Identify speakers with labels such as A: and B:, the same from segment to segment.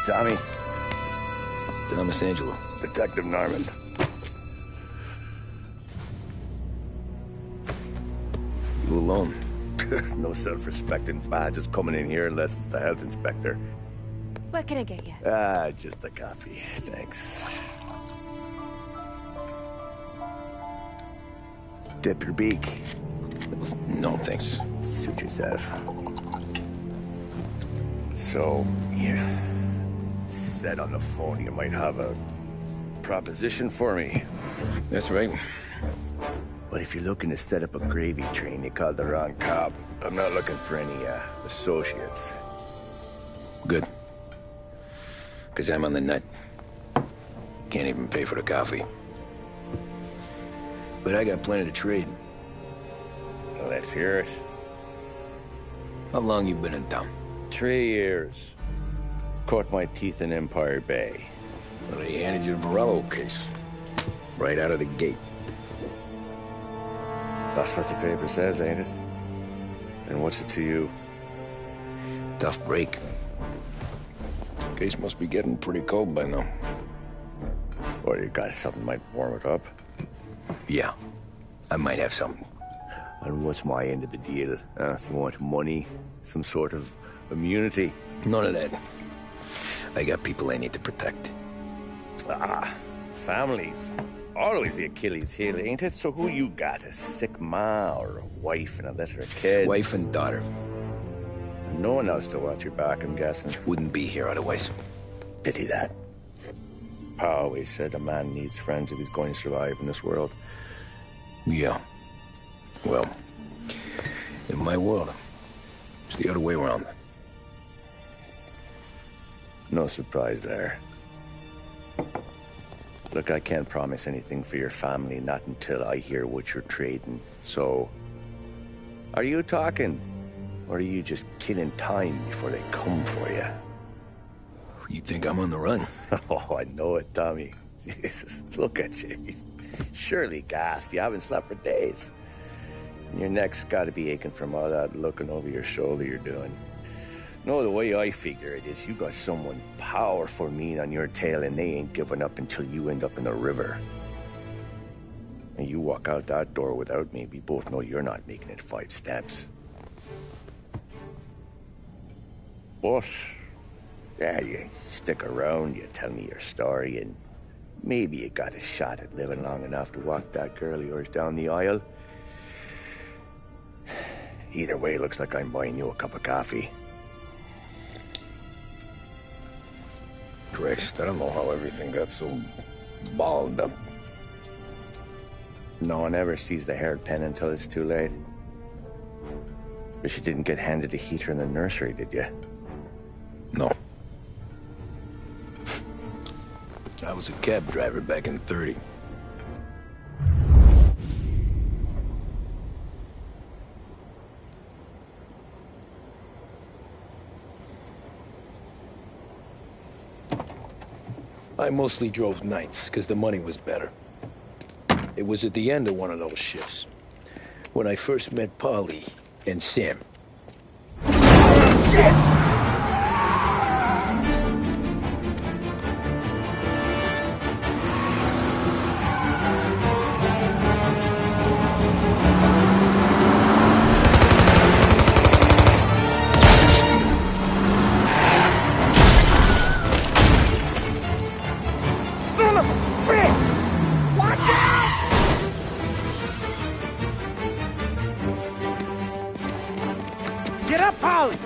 A: Tommy.
B: Thomas Angelo.
A: Detective Norman.
B: You alone?
A: No self-respecting badges coming in here unless it's the health inspector.
C: What can I get you?
A: Just a coffee. Thanks. Dip your beak.
B: No, thanks.
A: Suit yourself. So, you said on the phone you might have a proposition for me.
B: That's right.
A: Well, if you're looking to set up a gravy train, you called the wrong cop. I'm not looking for any, associates.
B: Good. Because I'm on the nut. Can't even pay for the coffee. But I got plenty to trade.
A: Well, let's hear it.
B: How long you been in town?
A: 3 years. Caught my teeth in Empire Bay.
B: Well, they handed you the Morello case. Right out of the gate.
A: That's what the paper says, ain't it? And what's it to you?
B: Tough break. Case must be getting pretty cold by now.
A: Or you got something might warm it up?
B: Yeah, I might have something.
A: And what's my end of the deal? You want money? Some sort of immunity?
B: None of that. I got people I need to protect.
A: Families. Always the Achilles heel, ain't it? So who you got? A sick ma or a wife and a litter of kids?
B: Wife and daughter.
A: And no one else to watch your back, I'm guessing.
B: Wouldn't be here otherwise.
A: Pity that. Pa always said a man needs friends if he's going to survive in this world.
B: Yeah. Well, in my world, it's the other way around.
A: No surprise there. Look, I can't promise anything for your family, not until I hear what you're trading. So, are you talking? Or are you just killing time before they come for you?
B: You think I'm on the run?
A: Oh, I know it, Tommy. Jesus, look at you. Surely gassed. You haven't slept for days. And your neck's got to be aching from all that looking over your shoulder you're doing. No, the way I figure it is you got someone powerful mean on your tail and they ain't giving up until you end up in the river. And you walk out that door without me, we both know you're not making it 5 steps. But, yeah, you stick around, you tell me your story, and maybe you got a shot at living long enough to walk that girl of yours down the aisle. Either way, looks like I'm buying you a cup of coffee.
B: Christ, I don't know how everything got so balled up.
A: No one ever sees the haired pen until it's too late. But you didn't get handed a heater in the nursery, did you?
B: No. I was a cab driver back in '30. I mostly drove nights, because the money was better. It was at the end of one of those shifts, when I first met Polly and Sam. Shit!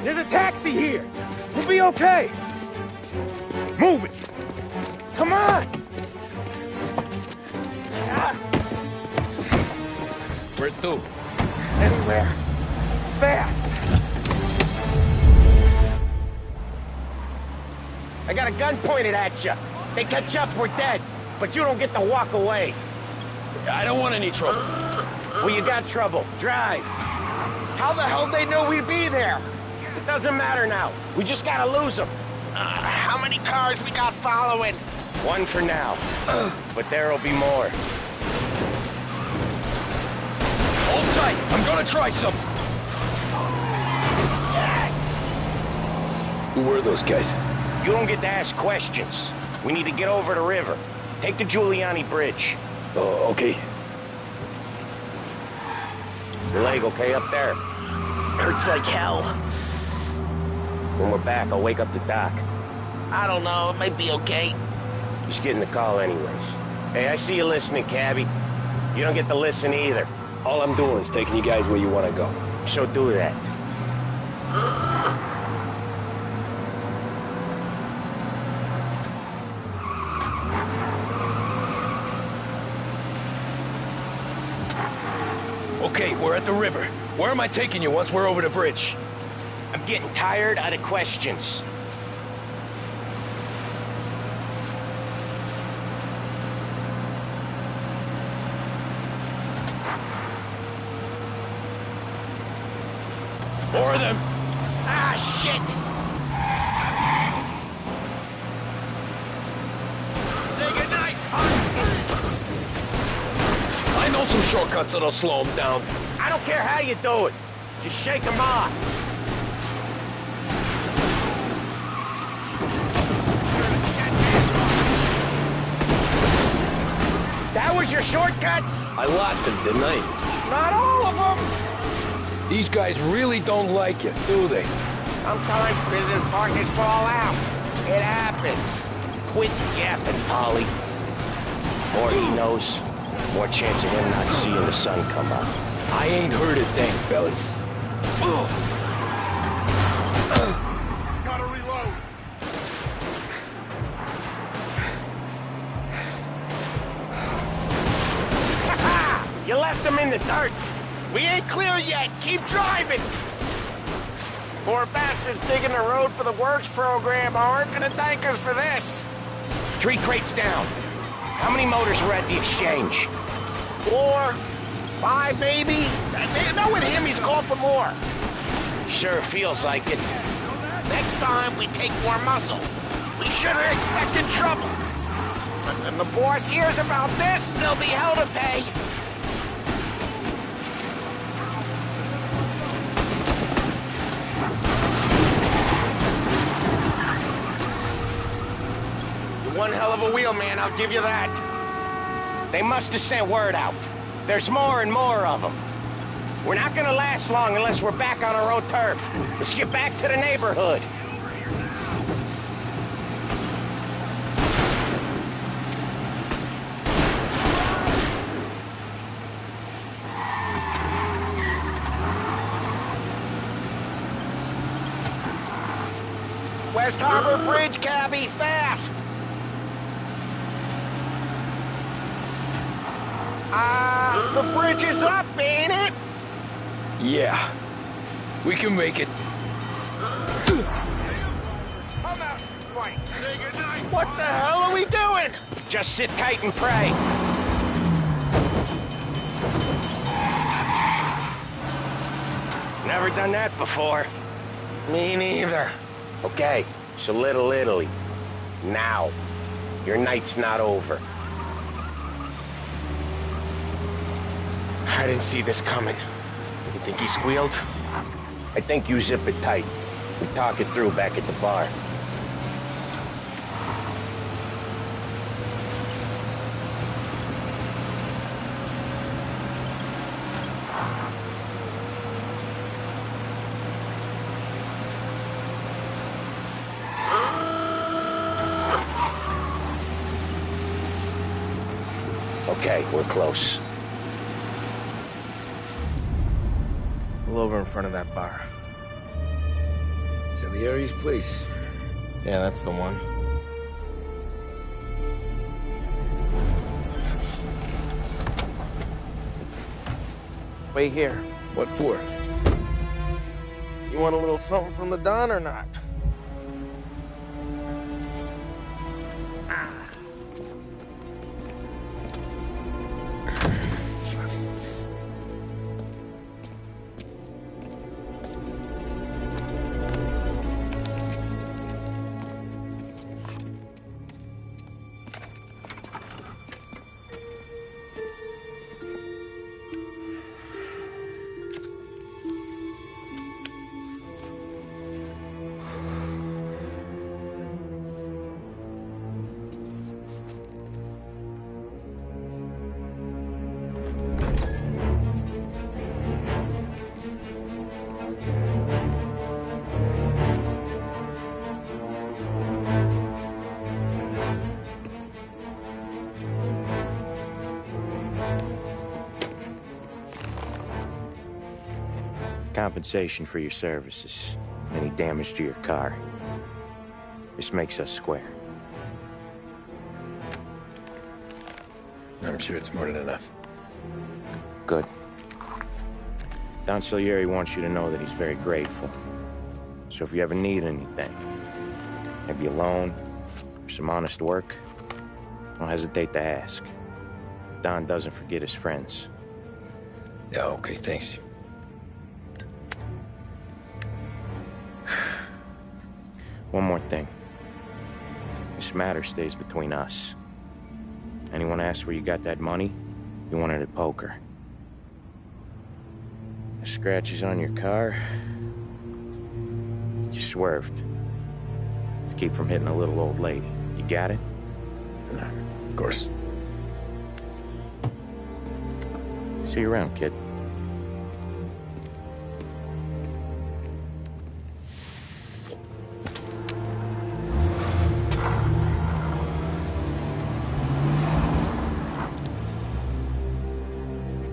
D: There's a taxi here. We'll be okay. Move it. Come on.
B: Where to?
D: Anywhere. Fast. I got a gun pointed at you. They catch up, we're dead. But you don't get to walk away.
B: I don't want any trouble.
D: Well, you got trouble. Drive. How the hell they know we'd be there? It doesn't matter now. We just gotta lose them.
E: How many cars we got following?
D: One for now. But there'll be more.
B: Hold tight. I'm gonna try something. Who were those guys?
D: You don't get to ask questions. We need to get over the river. Take the Giuliani Bridge.
B: Oh, okay.
D: Your leg okay up there?
E: Hurts like hell.
D: When we're back, I'll wake up the doc.
E: I don't know, it might be okay.
D: Just getting the call anyways. Hey, I see you listening, cabbie. You don't get to listen either.
B: All I'm doing is taking you guys where you want to go.
D: So do that.
B: Okay, we're at the river. Where am I taking you once we're over the bridge?
D: I'm getting tired of the questions.
B: More of them.
E: Ah, shit! Say goodnight!
B: I know some shortcuts that'll slow them down.
D: I don't care how you do it. Just shake them off. That was your shortcut?
B: I lost him, didn't I?
D: Not all of them.
B: These guys really don't like you, do they?
D: Sometimes business partners fall out. It happens. Quit yapping, Polly. More he knows, more chance of him not seeing the sun come up.
B: I ain't heard a thing, fellas.
E: Gotta reload.
D: You left him in the dirt.
E: We ain't clear yet. Keep driving. Poor bastards digging the road for the works program aren't gonna thank us for this.
D: 3 crates down. How many motors were at the exchange?
E: 4, 5 maybe? Knowing him, he's called for more.
D: Sure feels like it.
E: Next time, we take more muscle. We should have expected trouble. But when the boss hears about this, there'll be hell to pay. You're one hell of a wheelman, I'll give you that.
D: They must have sent word out. There's more and more of them. We're not gonna last long unless we're back on our own turf. Let's get back to the neighborhood.
E: West Harbor Bridge, cabbie, fast! The bridge is up, ain't it?
B: Yeah. We can make it.
E: What the hell are we doing?
D: Just sit tight and pray. Never done that before.
E: Me neither.
D: Okay, so Little Italy. Now. Your night's not over.
E: I didn't see this coming. You think he squealed?
D: I think you zip it tight. We talk it through back at the bar. Okay, we're close.
E: Pull over in front of that bar.
B: Salieri's place.
E: Yeah, that's the one. Wait here.
B: What for?
E: You want a little something from the Don or not?
D: Compensation for your services. Any damage to your car. This makes us square.
B: I'm sure it's more than enough.
D: Good. Don Salieri wants you to know that he's very grateful. So if you ever need anything, maybe a loan, or some honest work, don't hesitate to ask. Don doesn't forget his friends.
B: Yeah, okay, thanks.
D: One more thing. This matter stays between us. Anyone asks where you got that money, you won it at poker. The scratches on your car, you swerved. To keep from hitting a little old lady. You got it?
B: Of course.
D: See you around, kid.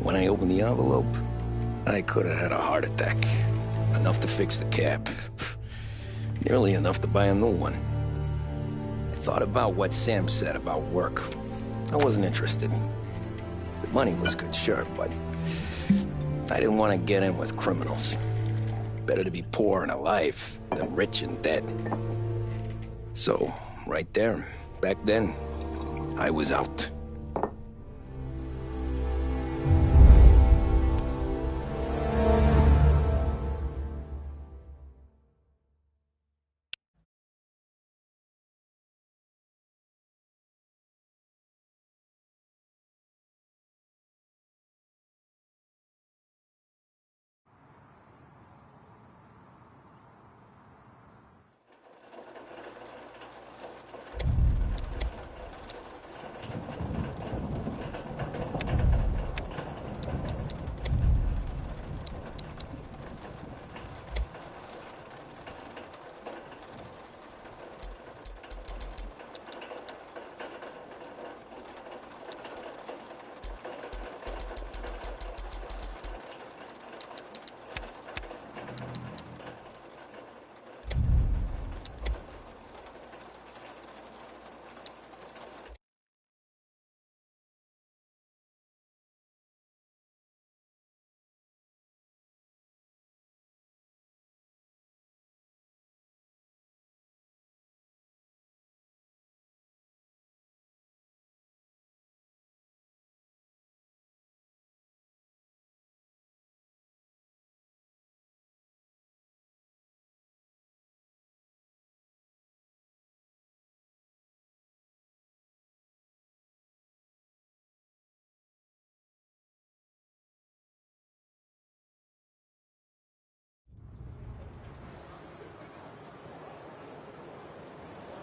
B: When I opened the envelope, I could have had a heart attack. Enough to fix the cap. Nearly enough to buy a new one. I thought about what Sam said about work. I wasn't interested. The money was good, sure, but I didn't want to get in with criminals. Better to be poor and alive than rich and dead. So, right there, back then, I was out.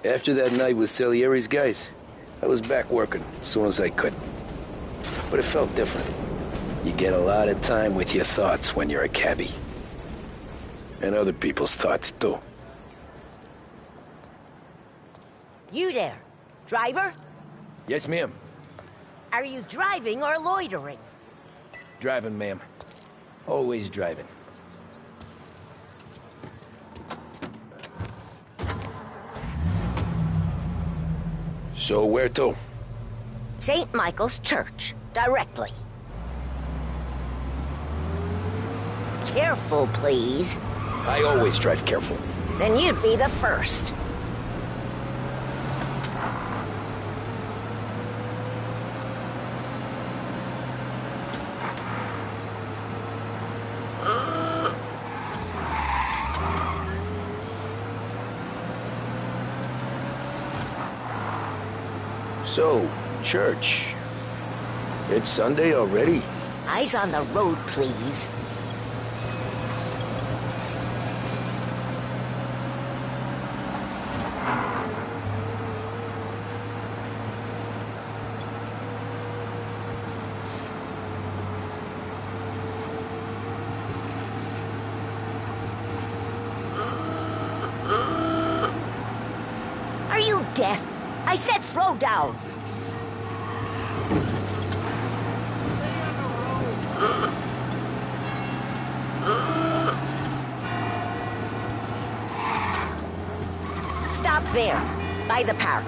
B: After that night with Salieri's guys, I was back working as soon as I could. But it felt different. You get a lot of time with your thoughts when you're a cabbie. And other people's thoughts, too.
F: You there, driver?
B: Yes, ma'am.
F: Are you driving or loitering?
B: Driving, ma'am. Always driving. So where to?
F: St. Michael's Church, directly. Careful, please.
B: I always drive careful.
F: Then you'd be the first.
B: So, church. It's Sunday already?
F: Eyes on the road, please. Are you deaf? I said slow down. there, by the park.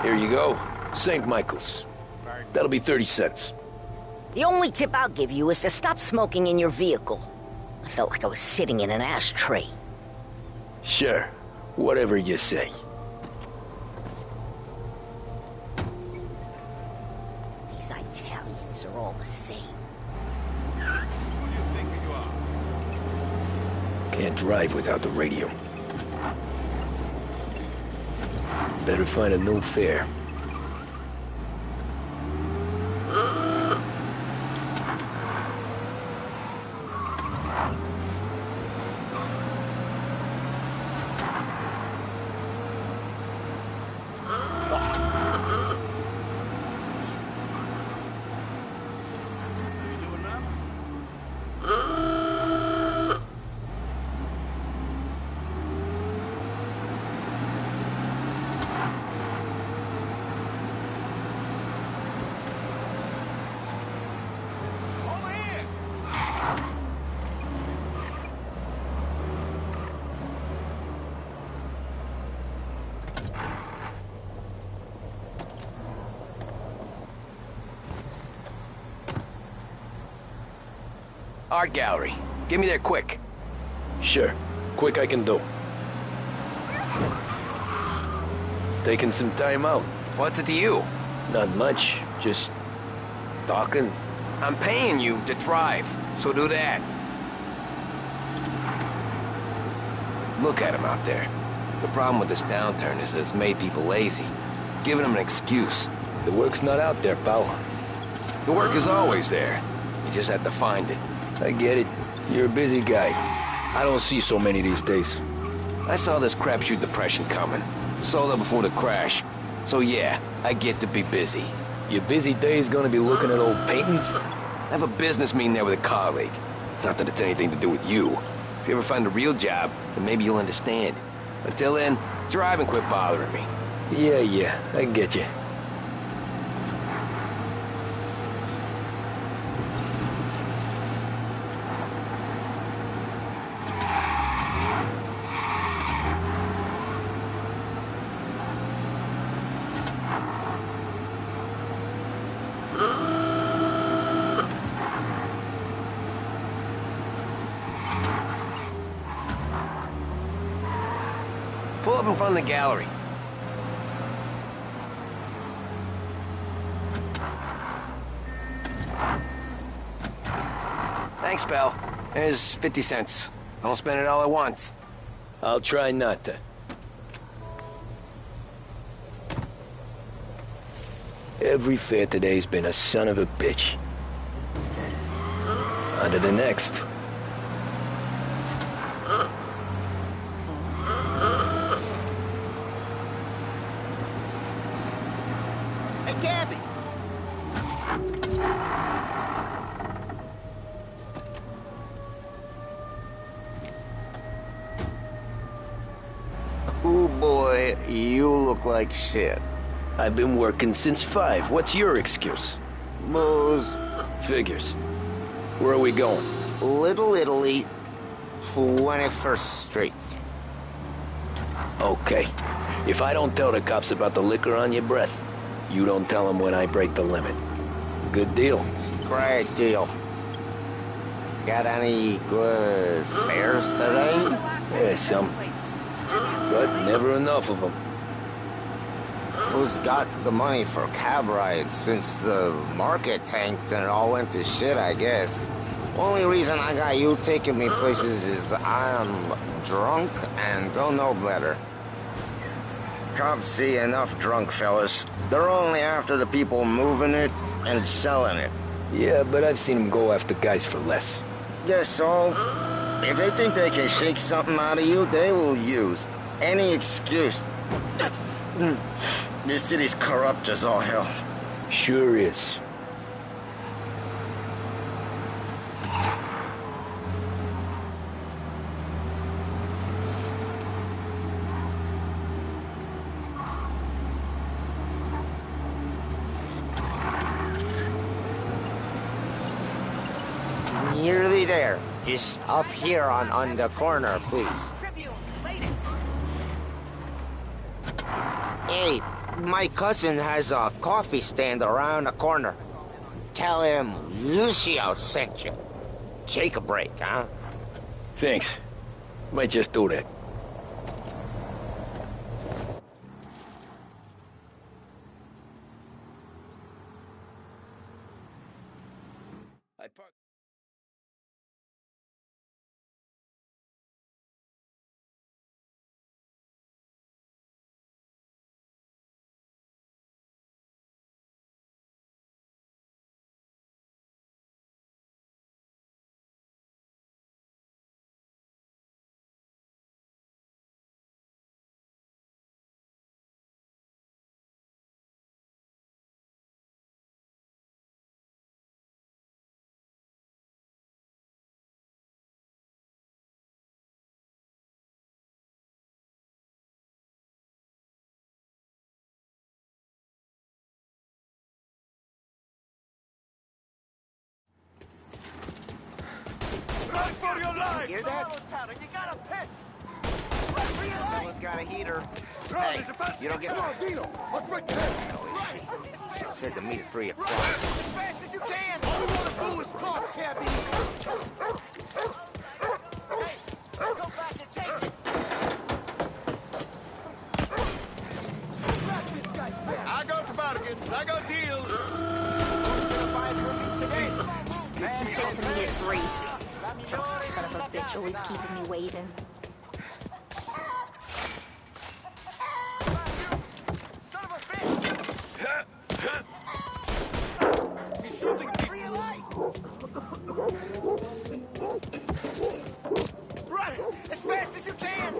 B: Here you go. St. Michael's. That'll be 30 cents.
F: The only tip I'll give you is to stop smoking in your vehicle. I felt like I was sitting in an ashtray.
B: Sure. Whatever you say.
F: These Italians are all the same.
B: Can't drive without the radio. Better find a new fare.
E: Art gallery. Get me there quick.
B: Sure. Quick I can do. Taking some time out.
E: What's it to you?
B: Not much. Just talking.
E: I'm paying you to drive, so do that. Look at him out there. The problem with this downturn is that it's made people lazy, giving them an excuse.
B: The work's not out there, pal.
E: The work is always there. You just have to find it.
B: I get it. You're a busy guy. I don't see so many these days.
E: I saw this crapshoot depression coming. Sold it before the crash. So yeah, I get to be busy.
B: Your busy day's gonna be looking at old paintings?
E: I have a business meeting there with a colleague. Not that it's anything to do with you. If you ever find a real job, then maybe you'll understand. Until then, drive and quit bothering me.
B: Yeah, I get you.
E: Pull up in front of the gallery. Thanks, pal. There's 50 cents. Don't spend it all at once.
B: I'll try not to. Every fare today's been a son of a bitch. On to the next.
E: Hey, Gabby!
G: Oh boy, you look like shit.
B: I've been working since 5. What's your excuse?
G: Booze.
B: Figures. Where are we going?
G: Little Italy, 21st Street.
B: Okay. If I don't tell the cops about the liquor on your breath, you don't tell them when I break the limit. Good deal.
G: Great deal. Got any good fares today?
B: Yeah, some. But never enough of them.
G: Who's got the money for cab rides since the market tanked and it all went to shit, I guess? Only reason I got you taking me places is I'm drunk and don't know better. Cops see enough drunk fellas. They're only after the people moving it and selling it.
B: Yeah, but I've seen them go after guys for less.
G: Guess so. If they think they can shake something out of you, they will use any excuse. This city's corrupt as all hell.
B: Sure is.
G: Nearly there. Just up here on the corner, please. Hey, my cousin has a coffee stand around the corner. Tell him Lucio sent you. Take a break, huh?
B: Thanks. Might just do that. I parked.
H: Run for your life!
G: Hear that?
H: You got a pist!
G: Fella's got a heater.
H: Run,
G: Hey,
H: there's a fast...
G: you don't get...
H: Come on, Dino! Let's break the head!
G: Said to meet at 3 o'clock.
H: As fast as you can! All we want to do is talk, cabby! Hey, let's go back and take it! Grab this guy fast! I got bargains, I got deals! Who's gonna buy it for me today?
C: Man said to me at 3. Son of a bitch, always keeping me waiting.
H: Son of a bitch! You're shooting me! Run! As fast as you can!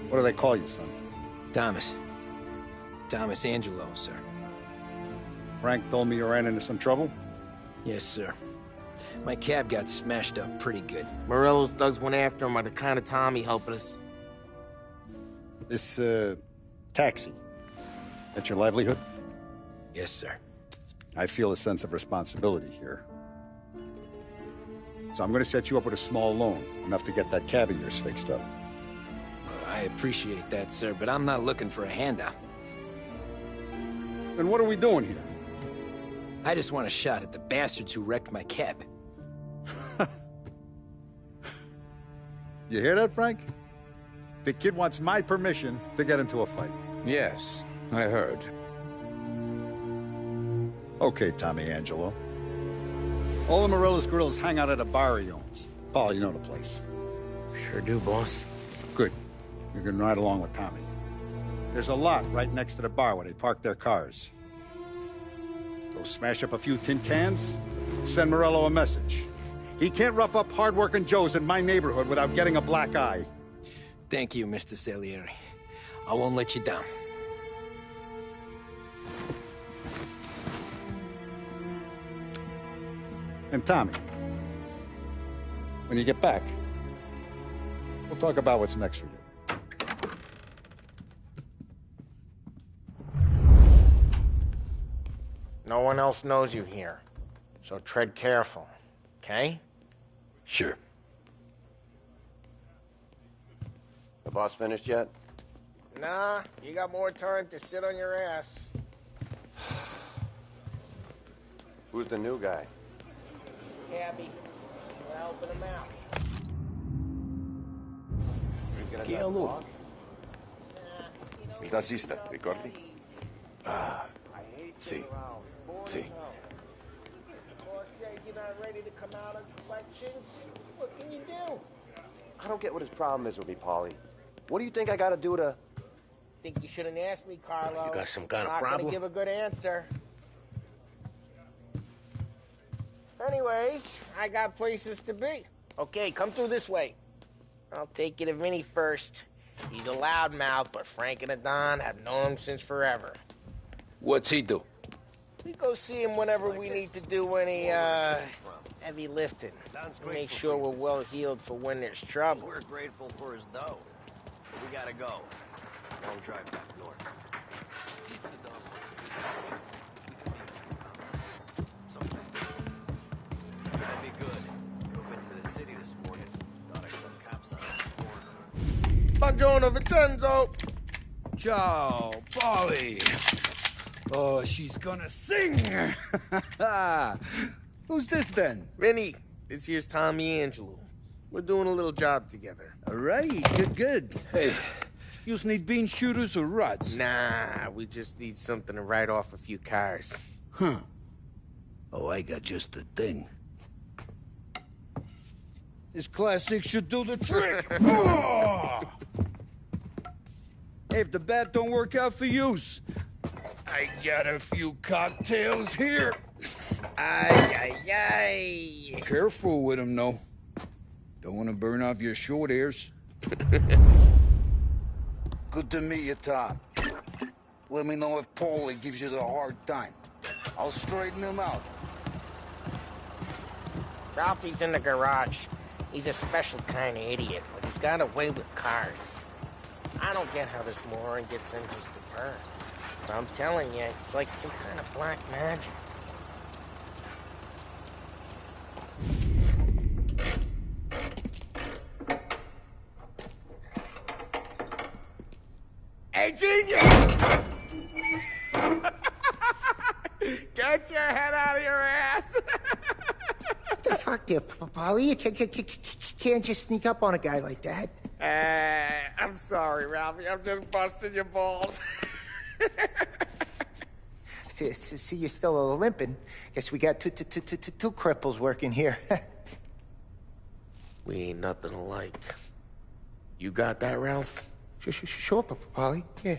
I: What do they call you, son?
B: Thomas. Thomas Angelo, sir.
I: Frank told me you ran into some trouble?
B: Yes, sir. My cab got smashed up pretty good.
J: Morello's thugs went after him by the kind of Tommy helping us.
I: This, taxi. That's your livelihood?
B: Yes, sir.
I: I feel a sense of responsibility here. So I'm gonna set you up with a small loan, enough to get that cab of yours fixed up.
B: I appreciate that, sir, but I'm not looking for a handout.
I: Then what are we doing here?
B: I just want a shot at the bastards who wrecked my cab.
I: You hear that, Frank? The kid wants my permission to get into a fight.
K: Yes, I heard.
I: Okay, Tommy Angelo. All the Morello's grills hang out at a bar he owns. Paul, you know the place.
J: Sure do, boss.
I: Good. You can ride along with Tommy. There's a lot right next to the bar where they park their cars. Go smash up a few tin cans, send Morello a message. He can't rough up hard-working Joes in my neighborhood without getting a black eye.
B: Thank you, Mr. Salieri. I won't let you down.
I: And Tommy, when you get back, we'll talk about what's next for you.
J: No one else knows you here, so tread careful, okay?
B: Sure.
A: The boss finished yet?
J: Nah, you got more time to sit on your ass.
A: Who's the new guy?
J: Cabby, we're helping him out.
A: Che è lui? Il tassista, ricordi? Ah, sì, sì.
J: Boss said you're not ready to come out on collections. What can you do?
A: I don't get what his problem is with me, Paulie. What do you think I gotta do to...
J: Think you shouldn't ask me, Carlo.
E: You got some kind of
J: Not
E: problem?
J: gonna give a good answer. Anyways, I got places to be. Okay, come through this way. I'll take you to Vinny first. He's a loudmouth, but Frank and the Don have known him since forever.
E: What's he do?
J: We go see him whenever we need to do any, heavy lifting. Make sure we're well healed for when there's trouble.
B: We're grateful for his dough. But we gotta go. Long drive back north. That'd be good. Drove into the city this morning. Thought I saw cops on the corner.
J: Buongiorno, Vincenzo!
L: Ciao, Polly. Oh, she's gonna sing. Who's this then?
J: Vinny, this here's Tommy Angelo. We're doing a little job together.
L: All right, good. Hey, you need bean shooters or rods?
J: Nah, we just need something to write off a few cars.
L: Huh. Oh, I got just the thing. This classic should do the trick. Oh! Hey, if the bat don't work out for yous, I got a few cocktails here.
J: Ay, ay, ay.
L: Careful with them, though. Don't want to burn off your short hairs. Good to meet you, Tom. Let me know if Paulie gives you the hard time. I'll straighten him out.
J: Ralphie's in the garage. He's a special kind of idiot, but he's got a way with cars. I don't get how this moron gets engines to burn. But I'm telling you, it's like some kind of black magic. Hey, genius! Get your head out of your ass!
M: What the fuck there, Polly? You can't just sneak up on a guy like that.
J: I'm sorry, Ralphie. I'm just busting your balls.
M: See, you're still limping. Guess we got two cripples working here.
J: We ain't nothing alike. You got that, Ralph?
M: Sure, Polly. Yeah.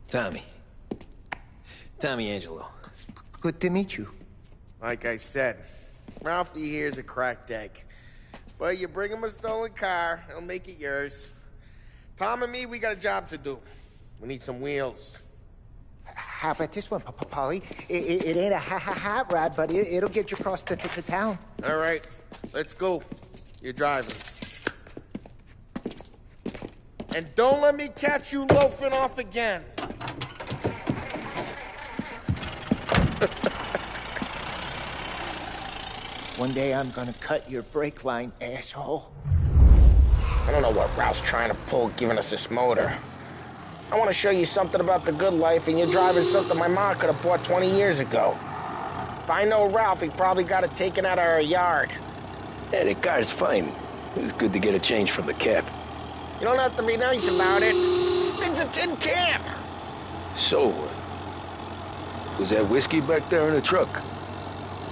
B: Tommy. Tommy Angelo.
M: Good to meet you.
J: Like I said, Ralphie here's a cracked egg. But you bring him a stolen car, he'll make it yours. Tom and me, we got a job to do. We need some wheels.
M: How about this one, Polly? It ain't a hot rod, but it'll get you across to town.
J: All right, let's go. You're driving. And don't let me catch you loafing off again.
M: One day I'm gonna cut your brake line, asshole.
J: I don't know what Ralph's trying to pull giving us this motor. I want to show you something about the good life, and you're driving something my mom could have bought 20 years ago. If I know Ralph, he probably got it taken out of our yard.
B: Yeah, the car's fine. It's good to get a change from the cab.
J: You don't have to be nice about it. This thing's a tin can.
B: So, was that whiskey back there in the truck?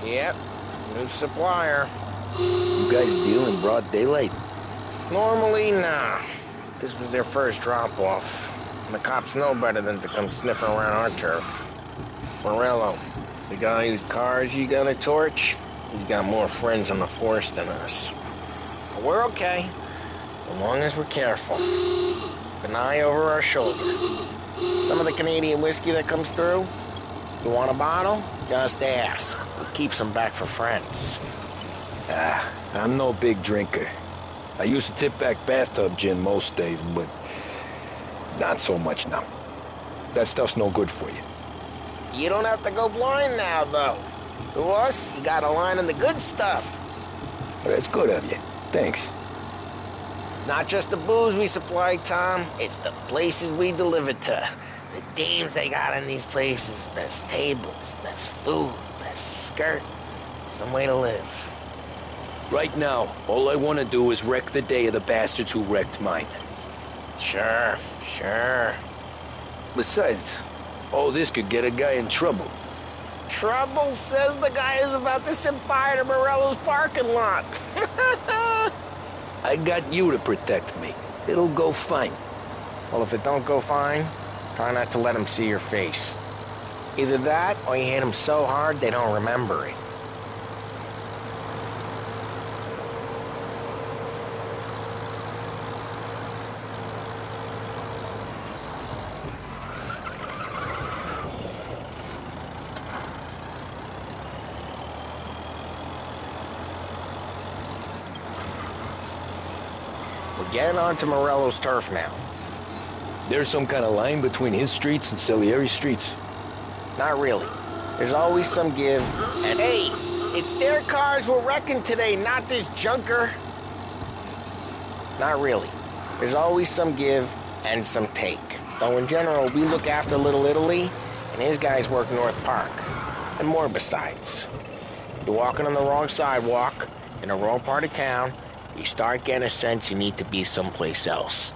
J: Yep, new supplier.
B: You guys deal in broad daylight?
J: Normally, nah. This was their first drop-off. And the cops know better than to come sniffing around our turf. Morello, the guy whose cars you got a torch, he's got more friends on the force than us. But we're okay, so long as we're careful. Keep an eye over our shoulder. Some of the Canadian whiskey that comes through, you want a bottle? Just ask. We'll keep some back for friends.
B: I'm no big drinker. I used to tip back bathtub gin most days, but not so much now. That stuff's no good for you.
J: You don't have to go blind now, though. To us, you got a line on the good stuff.
B: That's good of you. Thanks.
J: Not just the booze we supply, Tom. It's the places we deliver to. The dames they got in these places. Best tables, best food, best skirt. Some way to live.
B: Right now, all I want to do is wreck the day of the bastards who wrecked mine.
J: Sure.
B: Besides, all this could get a guy in trouble.
J: Trouble, says the guy who's about to set fire to Morello's parking lot.
B: I got you to protect me. It'll go fine.
J: Well, if it don't go fine, try not to let him see your face. Either that, or you hit him so hard they don't remember it. We're getting onto Morello's turf now.
B: There's some kind of line between his streets and Salieri's streets?
J: Not really. There's always some give. And hey, it's their cars we're wrecking today, not this junker. Not really. There's always some give and some take. Though in general, we look after Little Italy, and his guys work North Park. And more besides. You're walking on the wrong sidewalk, in the wrong part of town, you start getting a sense you need to be someplace else.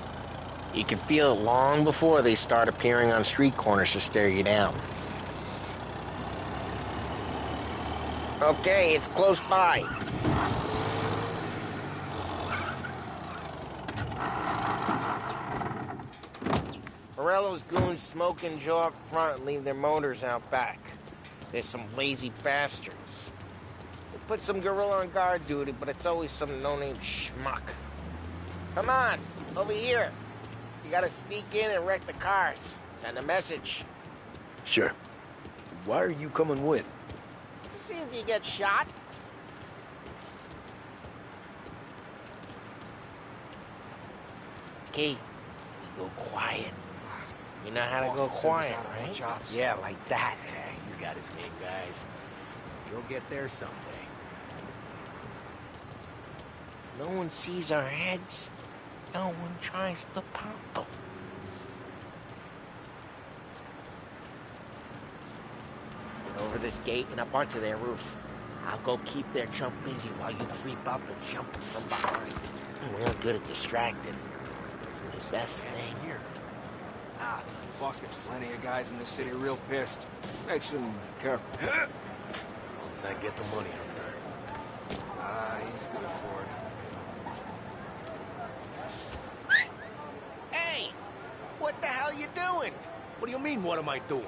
J: You can feel it long before they start appearing on street corners to stare you down. Okay, it's close by. Morello's goons smoke and jaw up front and leave their motors out back. There's some lazy bastards. They put some gorilla on guard duty, but it's always some no-name schmuck. Come on, over here. You gotta sneak in and wreck the cars. Send a message.
B: Sure. Why are you coming with?
J: To see if you get shot. Key, you go quiet. You know how to go quiet, right? Yeah, like that.
A: Yeah, he's got his game, guys. You'll get there someday.
J: No one sees our heads. No one tries to pop them. Get over this gate and up onto their roof. I'll go keep their chump busy while you creep up and jump from behind. I'm real good at distracting. It's my best thing.
K: Boss gets plenty of guys in this city real pissed. Makes them careful.
A: As long as I get the money, I'm done.
K: He's good for it.
J: Hey! What the hell you doing?
A: What do you mean, what am I doing?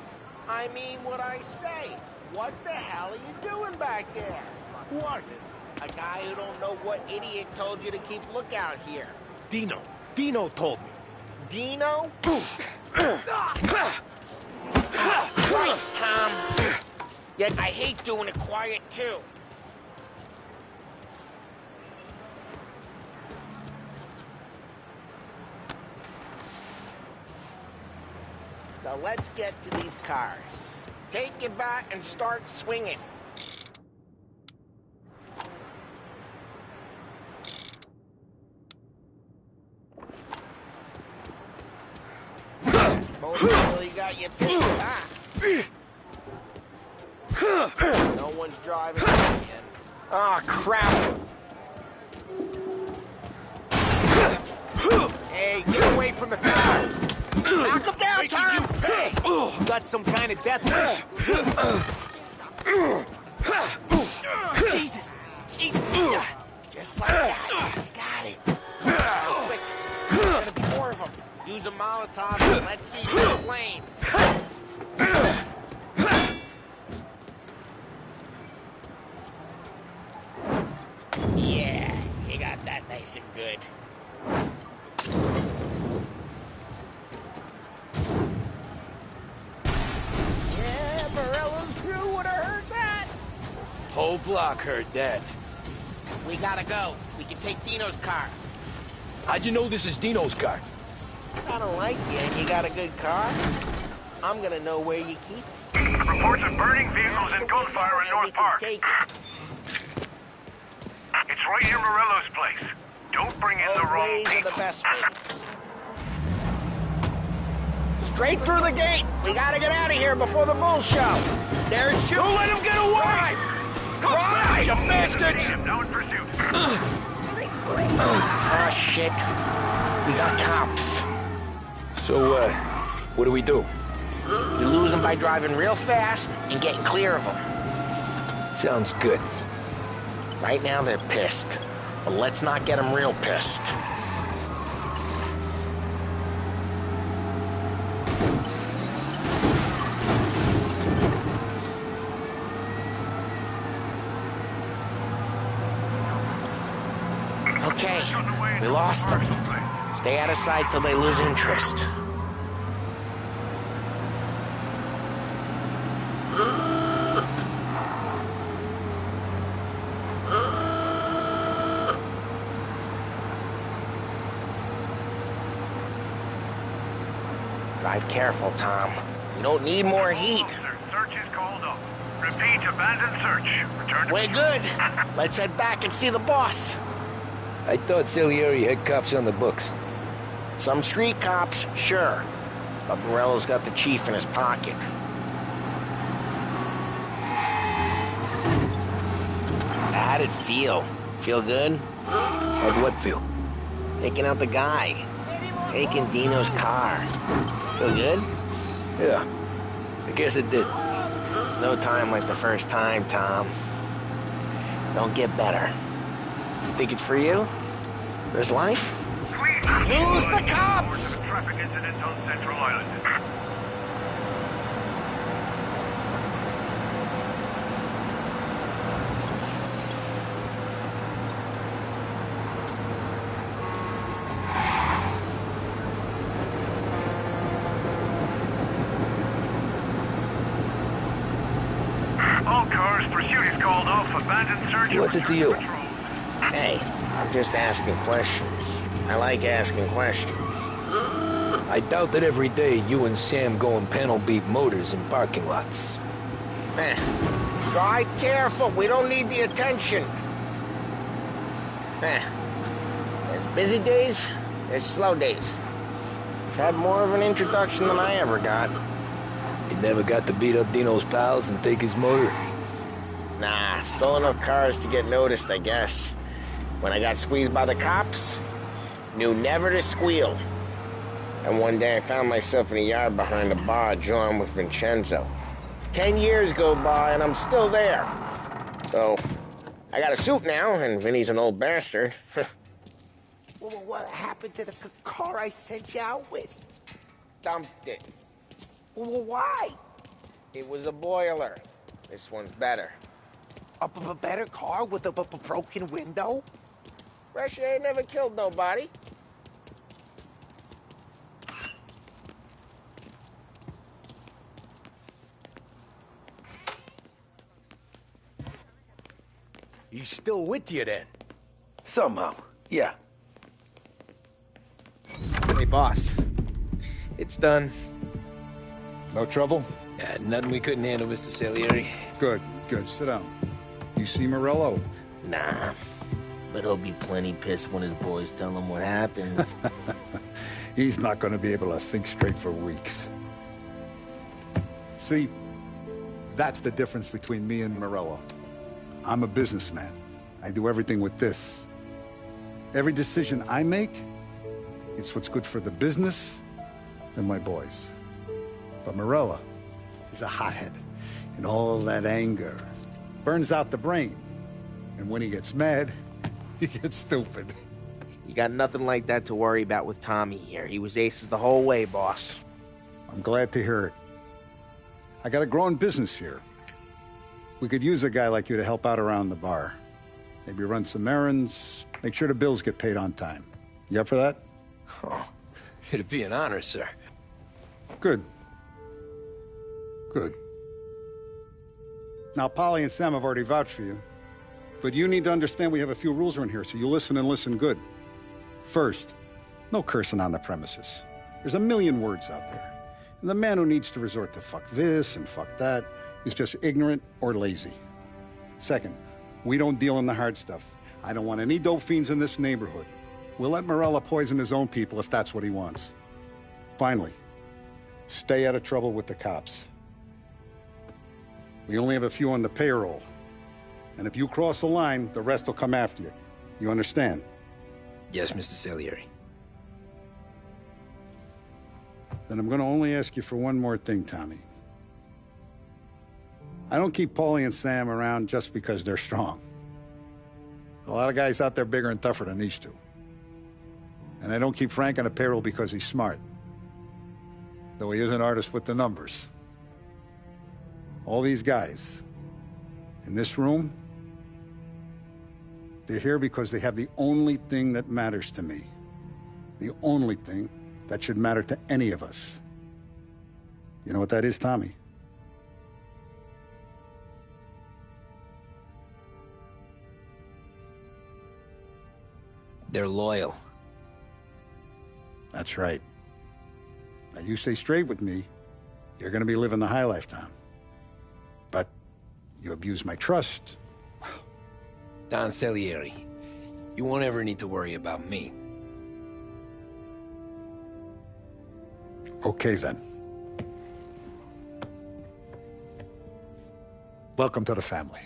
J: I mean what I say. What the hell are you doing back there?
A: Who are you?
J: A guy who don't know what idiot told you to keep lookout here.
A: Dino. Dino told me.
J: Dino? Christ, Tom. Yet I hate doing it quiet, too. So let's get to these cars. Take your bat and start swinging. Mostly you got your pick, No one's driving again. Oh, crap. Hey, get away from the car. Knock him down, Tom! Hey! You got some kind of death wish? Jesus! Jesus! Just like that. You got it. Quick. There's gonna be more of them. Use a Molotov and let's see some flames. Yeah, you got that nice and good. Yeah, Morello's crew would have heard that.
B: Whole block heard that.
J: We gotta go. We can take Dino's car.
B: How'd you know this is Dino's car?
J: I don't like you and you got a good car. I'm gonna know where you keep it.
N: Reports of burning vehicles and gunfire in North Park. It's right near Morello's place. Don't bring in the wrong
J: ways
N: people.
J: are the best ways. Straight through the gate. We gotta get out of here before the bull show. There's shooting.
B: Don't let him get away!
J: Drive!
B: You bastards!
N: Now in pursuit.
J: Oh, shit. We got cops.
B: So, what do we do?
J: We lose them by driving real fast and getting clear of them.
B: Sounds good.
J: Right now they're pissed, but let's not get them real pissed. Okay, we lost them. Stay out of sight till they lose interest. Drive careful, Tom. We don't need more heat.
N: Search is called up. Repeat, abandoned search. Return to...
J: We're good. Let's head back and see the boss.
B: I thought Salieri had cops on the books.
J: Some street cops, sure. But Morello's got the chief in his pocket. How'd it feel? Feel good?
B: How'd what feel?
J: Taking out the guy. Taking Dino's car. Feel good?
B: Yeah, I guess it did.
J: No time like the first time, Tom. Don't get better. You think it's for you? This life? Who's the cops?
N: Traffic incident on Central Island. All cars, pursuit is called off. Abandoned search.
B: What's it to you?
J: Hey, I'm just asking questions. I like asking questions.
B: I doubt that every day you and Sam go and panel beat motors in parking lots.
J: Drive careful. We don't need the attention. There's busy days, there's slow days. I've had more of an introduction than I ever got.
B: You never got to beat up Dino's pals and take his motor?
J: Nah, stole enough cars to get noticed, I guess. When I got squeezed by the cops, knew never to squeal. And one day I found myself in a yard behind a bar drawing with Vincenzo. 10 years go by and I'm still there. So, I got a suit now, and Vinny's an old bastard.
M: Well, what happened to the car I sent you out with?
J: Dumped it.
M: Well, why?
J: It was a boiler. This one's better.
M: A better car with a broken window?
J: Fresh air never killed nobody.
O: he's still with you then?
B: Somehow, yeah.
J: Hey, boss. It's done.
I: No trouble?
B: Yeah, nothing we couldn't handle, Mr. Salieri.
I: Good, good. Sit down. You see Morello?
J: Nah. But he'll be plenty pissed when his boys tell him what happened.
I: He's not going to be able to think straight for weeks. See, that's the difference between me and Morello. I'm a businessman. I do everything with this. Every decision I make, it's what's good for the business and my boys. But Morello is a hothead, and all that anger burns out the brain. And when he gets mad, he gets stupid.
J: You got nothing like that to worry about with Tommy here. He was aces the whole way, boss.
I: I'm glad to hear it. I got a growing business here. We could use a guy like you to help out around the bar. Maybe run some errands, make sure the bills get paid on time. You up for that?
B: Oh, it'd be an honor, sir.
I: Good. Good. Now, Polly and Sam have already vouched for you. But you need to understand we have a few rules around here, so you listen and listen good. First, no cursing on the premises. There's a million words out there. And the man who needs to resort to fuck this and fuck that is just ignorant or lazy. Second, we don't deal in the hard stuff. I don't want any dope fiends in this neighborhood. We'll let Morello poison his own people if that's what he wants. Finally, stay out of trouble with the cops. We only have a few on the payroll. And if you cross the line, the rest will come after you. You understand?
B: Yes, Mr. Salieri.
I: Then I'm going to only ask you for one more thing, Tommy. I don't keep Paulie and Sam around just because they're strong. A lot of guys out there bigger and tougher than these two. And I don't keep Frank on the payroll because he's smart. Though he is an artist with the numbers. All these guys in this room, they're here because they have the only thing that matters to me. The only thing that should matter to any of us. You know what that is, Tommy?
B: They're loyal.
I: That's right. Now, you stay straight with me, you're gonna be living the high life, Tom. But you abuse my trust.
B: Don Salieri, you won't ever need to worry about me.
I: Okay, then. Welcome to the family.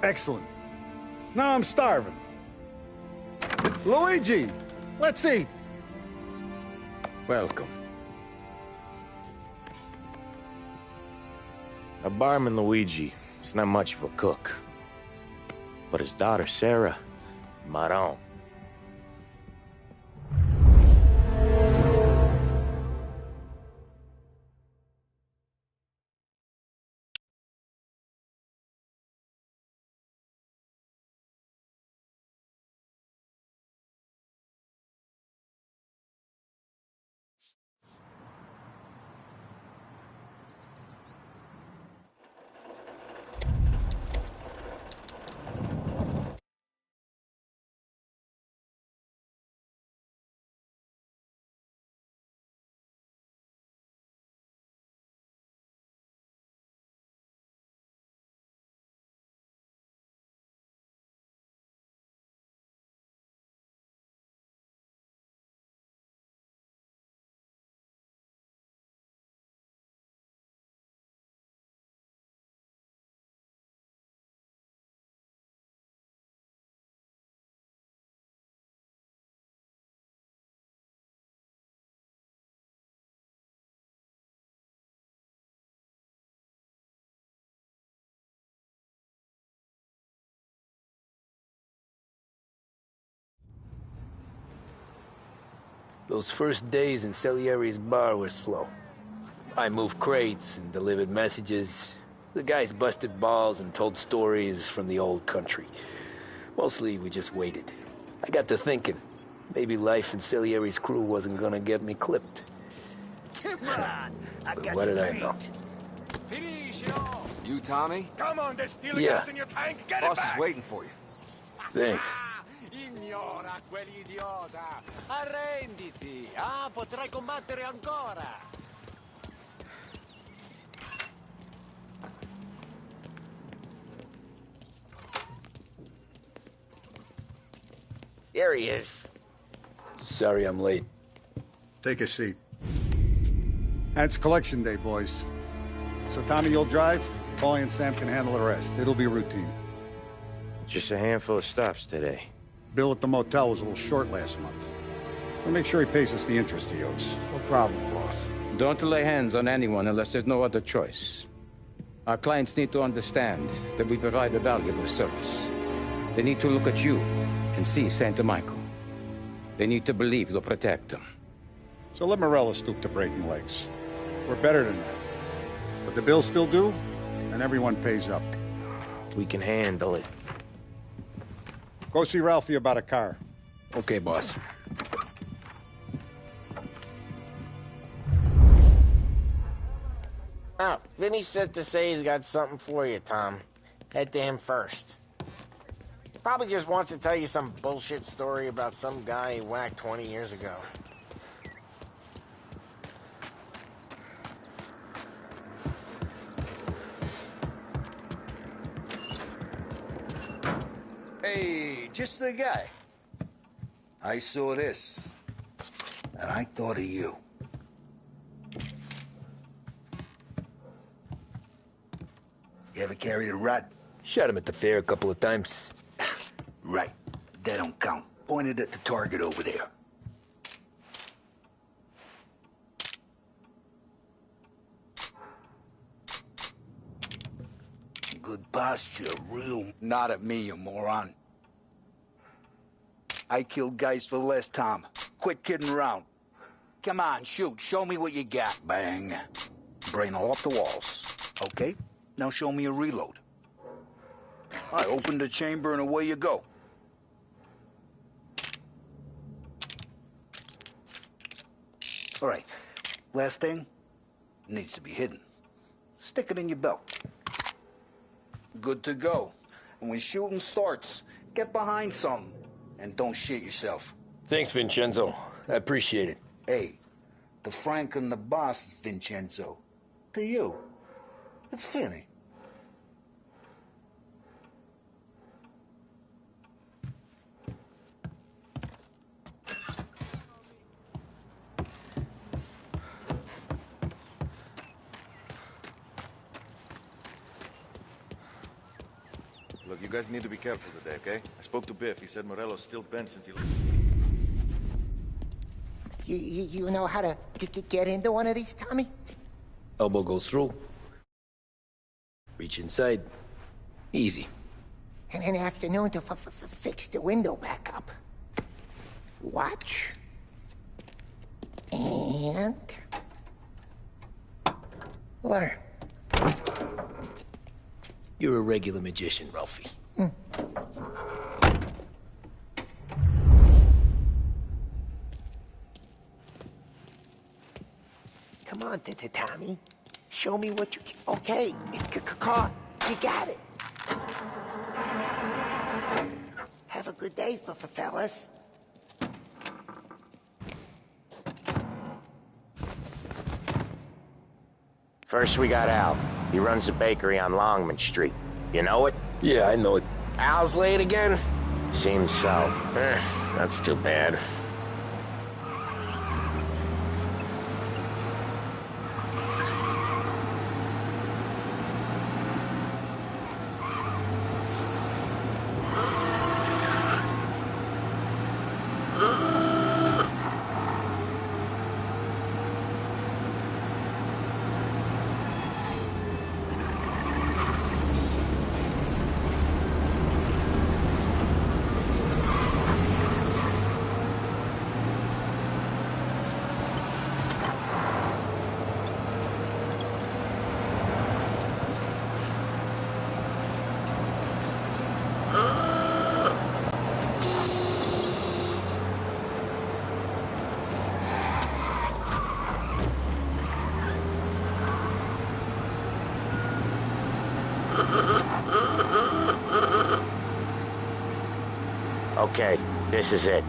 I: Excellent. Now I'm starving. Luigi, let's eat.
D: Welcome. A barman Luigi is not much of a cook. But his daughter Sarah, Maron.
B: Those first days in Salieri's bar were slow. I moved crates and delivered messages. The guys busted balls and told stories from the old country. Mostly, we just waited. I got to thinking, maybe life in Salieri's crew wasn't gonna get me clipped.
O: Come on, I
B: But
O: got
B: what
O: you
B: did I
O: beat.
B: know?
K: You, Tommy?
H: Come on, there's still
B: Yeah.
H: gas in your tank. Get
K: Boss
H: it
K: is
H: back.
K: waiting for you.
B: Thanks.
O: Ignora quell'idiota! Arrenditi! Ah, potrai combattere ancora!
J: There he is.
B: Sorry I'm late.
I: Take a seat. And it's collection day, boys. So Tommy, you'll drive. Paulie and Sam can handle the rest. It'll be routine.
D: Just a handful of stops today.
I: Bill at the motel was a little short last month. So make sure he pays us the interest he owes.
J: No problem, boss.
P: Don't lay hands on anyone unless there's no other choice. Our clients need to understand that we provide a valuable service. They need to look at you and see Santa Michael. They need to believe you'll protect them.
I: So let Morella stoop to breaking legs. We're better than that. But the bills still due, and everyone pays up.
D: We can handle it.
I: Go see Ralphie about a car.
B: Okay, boss.
J: Oh, Vinny said to say he's got something for you, Tom. Head to him first. Probably just wants to tell you some bullshit story about some guy he whacked 20 years ago.
L: Hey, just the guy. I saw this, and I thought of you. You ever carried a rat?
B: Shot him at the fair a couple of times.
L: Right. That don't count. Pointed at the target over there. Good posture, real... Not at me, you moron. I killed guys for less, Tom. Quit kidding around. Come on, shoot. Show me what you got. Bang. Brain all off the walls. Okay? Now show me a reload. I open the chamber and away you go. All right. Last thing. Needs to be hidden. Stick it in your belt. Good to go. And when shooting starts, get behind something. And don't shit yourself.
B: Thanks, Vincenzo. I appreciate it.
L: Hey, the Frank and the boss is Vincenzo. To you, it's Finny.
Q: Look, you guys need to be careful today, okay? I spoke to Biff. He said Morello's still bent since he...
M: You know how to get into one of these, Tommy?
B: Elbow goes through. Reach inside. Easy.
M: And an afternoon to fix the window back up. Watch. And... learn.
B: You're a regular magician, Ralphie.
M: Come on, Tommy. Show me what you can. Okay, it's caught. You got it. Have a good day, fellas.
D: First we got Al. He runs a bakery on Longman Street. You know it?
B: Yeah, I know it.
J: Al's late again?
D: Seems so.
J: That's too bad.
A: Okay, this is it.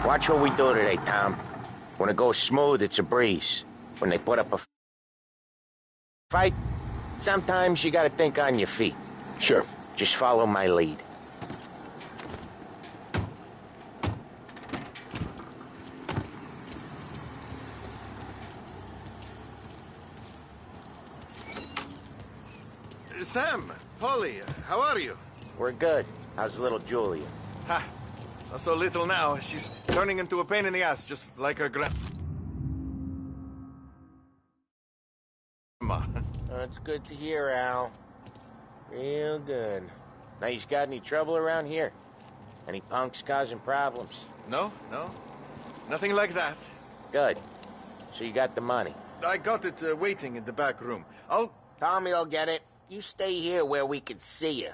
A: Watch what we do today, Tom. When it goes smooth, it's a breeze. When they put up a fight, sometimes you gotta think on your feet.
B: Sure.
A: Just follow my lead.
Q: Sam, Polly, how are you?
A: We're good. How's little Julia?
Q: Ha! Not so little now. She's turning into a pain in the ass, just like her grandma.
J: That's good to hear, Al. Real good.
A: Now, you got any trouble around here? Any punks causing problems?
Q: No. Nothing like that.
A: Good. So you got the money?
Q: I got it waiting in the back room.
J: Tommy'll get it. You stay here where we can see you.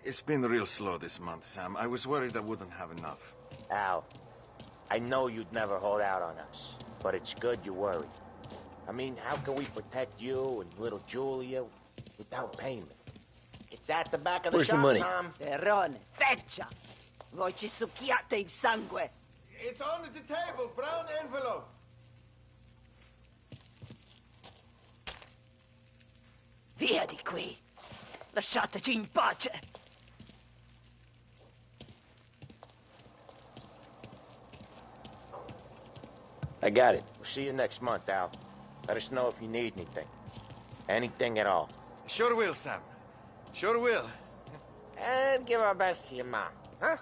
Q: It's been real slow this month, Sam. I was worried I wouldn't have enough.
A: Al, I know you'd never hold out on us, but it's good you worry. I mean, how can we protect you and little Julia without payment?
J: It's at the back of the
B: Where's
J: shop,
B: the money?
J: Tom.
R: Perrone, feccia! Voi ci succhiate il sangue!
H: It's on the table, brown envelope.
R: Via di qui! Lasciateci in pace!
B: I got it.
A: We'll see you next month, Al. Let us know if you need anything. Anything at all.
Q: Sure will, Sam. Sure will.
J: And give our best to your mom, huh?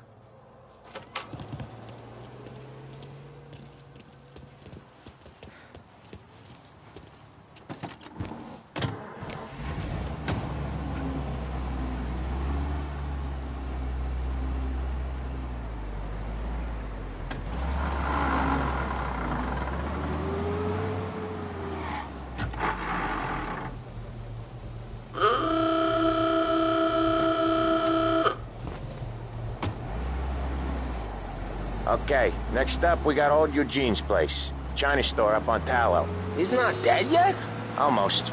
A: Okay, next up, we got old Eugene's place. China store up on Tallow.
J: He's not dead yet?
A: Almost.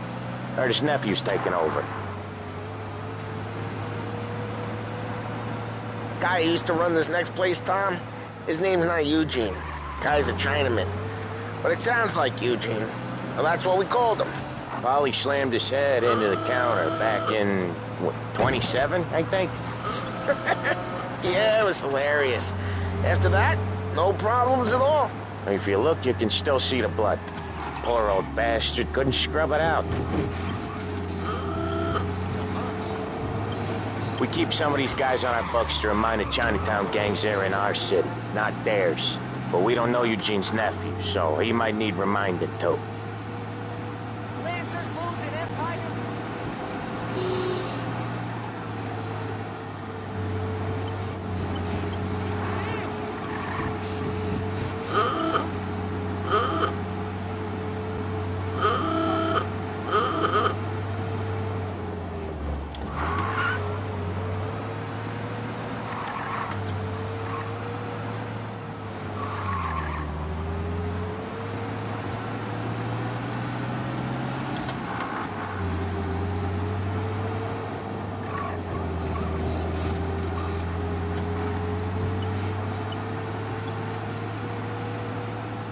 A: Heard his nephew's taking over.
J: Guy who used to run this next place, Tom? His name's not Eugene. Guy's a Chinaman. But it sounds like Eugene. Well, that's what we called him.
A: Polly slammed his head into the counter back in, what, 27, I think?
J: Yeah, it was hilarious. After that, no problems at all.
A: If you look, you can still see the blood. Poor old bastard couldn't scrub it out. We keep some of these guys on our books to remind the Chinatown gangs they're in our city, not theirs. But we don't know Eugene's nephew, so he might need reminded too.
R: Lancers losing Empire!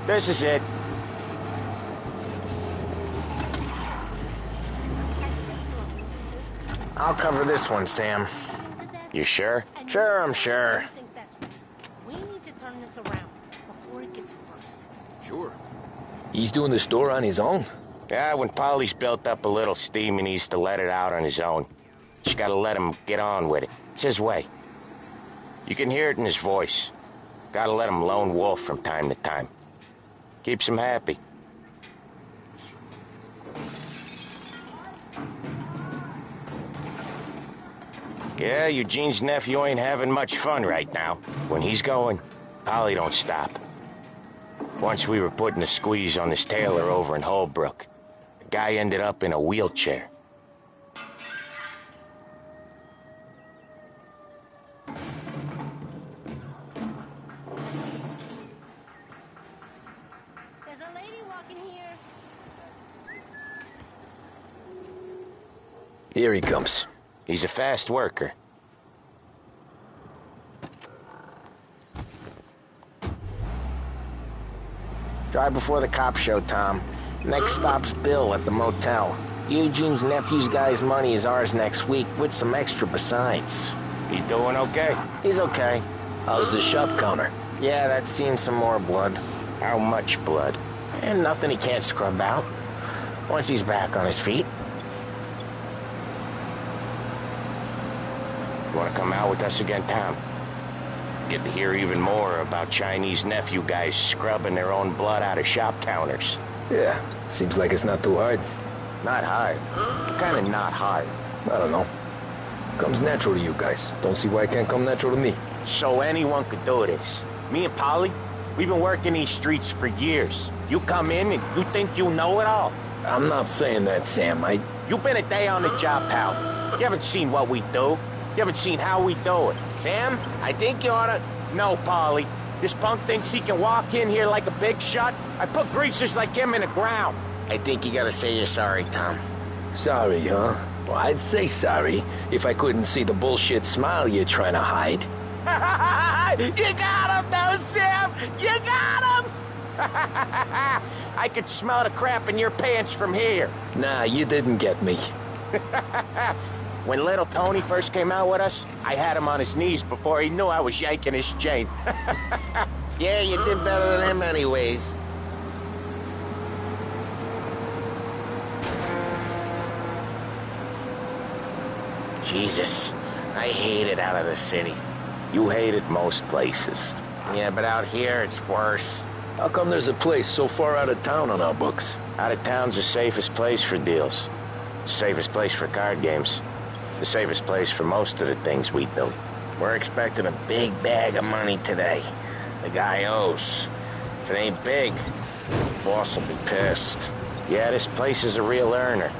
A: This is it.
J: I'll cover this one, Sam.
A: You sure?
J: Sure, I'm sure.
C: We need to turn this around before it gets worse.
B: Sure. He's doing the store on his own?
A: Yeah, when Polly's built up a little steam, he needs to let it out on his own. You gotta let him get on with it. It's his way. You can hear it in his voice. Gotta let him lone wolf from time to time. Keeps him happy. Yeah, Eugene's nephew ain't having much fun right now. When he's going, Polly don't stop. Once we were putting a squeeze on this tailor over in Holbrook. The guy ended up in a wheelchair.
C: There's a lady walking here.
B: Here he comes.
D: He's a fast worker.
J: Drive before the cops show, Tom. Next stop's Bill at the motel. Eugene's nephew's guy's money is ours next week, with some extra besides.
D: He doing okay?
J: He's okay.
B: How's the shop counter?
J: Yeah, that's seen some more blood.
D: How much blood?
J: And nothing he can't scrub out. Once he's back on his feet.
D: You want to come out with us again, Tom? Get to hear even more about Chinese nephew guys scrubbing their own blood out of shop counters.
B: Yeah, seems like it's not too hard.
D: Not hard. Kind of not hard.
B: I don't know. Comes natural to you guys. Don't see why it can't come natural to me.
D: So anyone could do this. Me and Polly, we've been working these streets for years. You come in and you think you know it all.
B: I'm not saying that, Sam.
D: You've been a day on the job, pal. You haven't seen what we do. You haven't seen how we do it.
J: Sam, I think you oughta...
D: No, Polly. This punk thinks he can walk in here like a big shot. I put greasers like him in the ground.
J: I think you gotta say you're sorry, Tom.
B: Sorry, huh? Well, I'd say sorry if I couldn't see the bullshit smile you're trying to hide.
J: You got him, though, Sam! You got him!
D: I could smell the crap in your pants from here.
B: Nah, you didn't get me.
D: When little Tony first came out with us, I had him on his knees before he knew I was yanking his chain.
J: Yeah, you did better than him anyways. Jesus, I hate it out of the city.
D: You hate it most places.
J: Yeah, but out here, it's worse.
B: How come there's a place so far out of town on our books?
D: Out of town's the safest place for deals. The safest place for card games. The safest place for most of the things we do.
J: We're expecting a big bag of money today. The guy owes. If it ain't big, the boss will be pissed.
D: Yeah, this place is a real earner.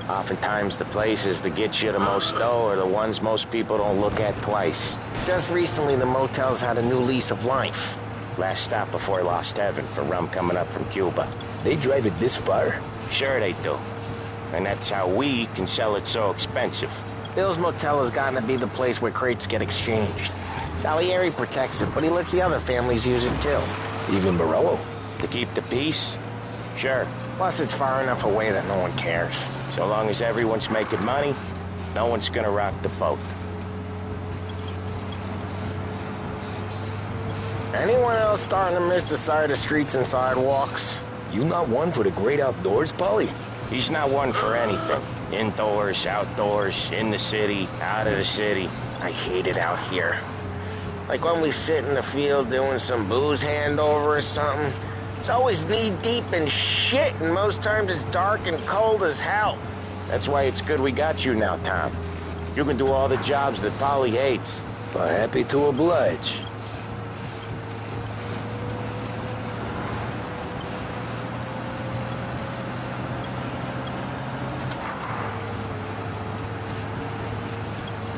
D: Oftentimes the places that get you the most dough are the ones most people don't look at twice.
J: Just recently, the motel's had a new lease of life.
D: Last stop before Lost Heaven for rum coming up from Cuba.
B: They drive it this far?
D: Sure they do. And that's how we can sell it so expensive.
J: Bill's Motel has gotten to be the place where crates get exchanged. Salieri protects it, but he lets the other families use it too.
B: Even Morello?
D: To keep the peace? Sure.
J: Plus, it's far enough away that no one cares.
D: So long as everyone's making money, no one's gonna rock the boat.
J: Anyone else starting to miss the side of streets and sidewalks?
B: You not one for the great outdoors, Polly?
D: He's not one for anything. Indoors, outdoors, in the city, out of the city.
J: I hate it out here. Like when we sit in the field doing some booze handover or something. It's always knee-deep in shit, and most times it's dark and cold as hell.
D: That's why it's good we got you now, Tom. You can do all the jobs that Polly hates.
B: Well, happy to oblige.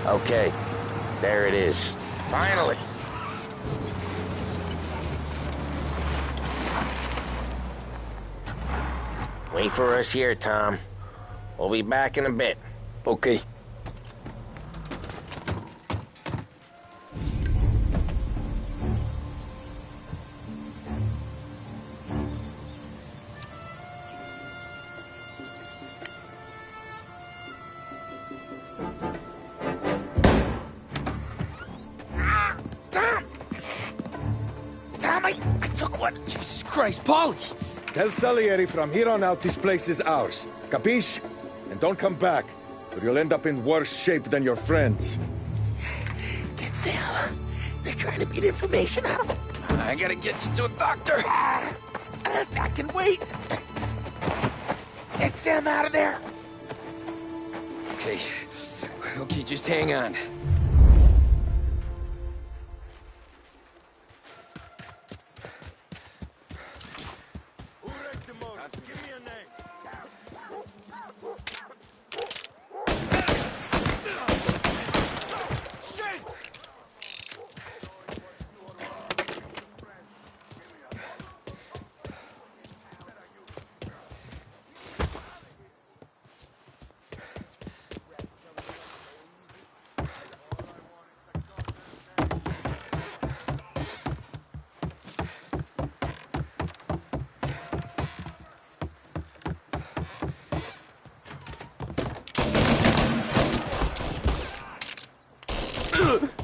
D: Okay, there it is.
J: Finally. Wait for us here, Tom. We'll be back in a bit.
B: Okay.
J: Tom, I took one.
K: Jesus Christ, Polly!
S: Tell Salieri from here on out this place is ours. Capiche? And don't come back, or you'll end up in worse shape than your friends.
J: Get Sam. They're trying to beat information out of him.
K: I gotta get you to a doctor.
J: I can wait. Get Sam out of there.
K: Okay. Okay, just hang on.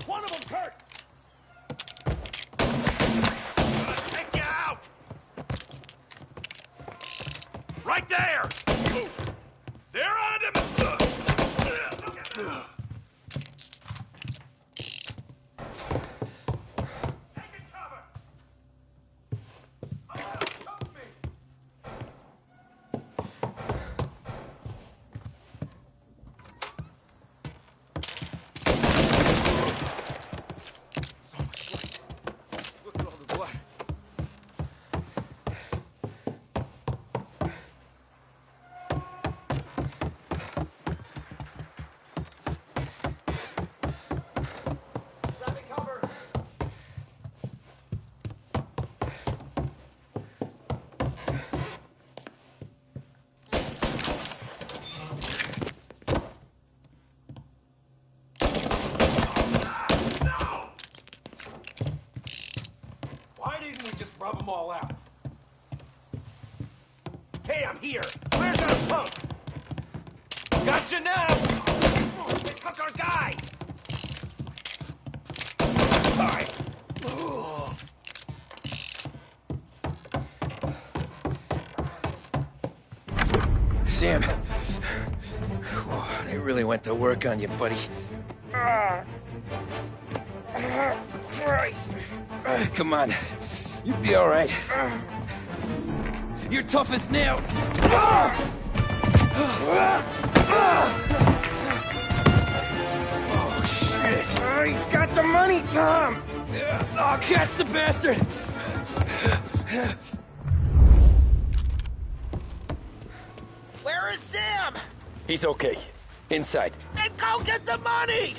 O: One of them's hurt! Take you out! Right there! They're on him! Rub them all out. Hey, I'm here. Where's our punk? Gotcha now! They took our guy! All right.
B: Sam. They really went to work on you, buddy. Christ. Come on. You'll be all right. You're tough as nails. Oh, shit. He's got the money, Tom. Oh, catch the bastard.
J: Where is Sam?
B: He's okay. Inside.
J: Then go get the money!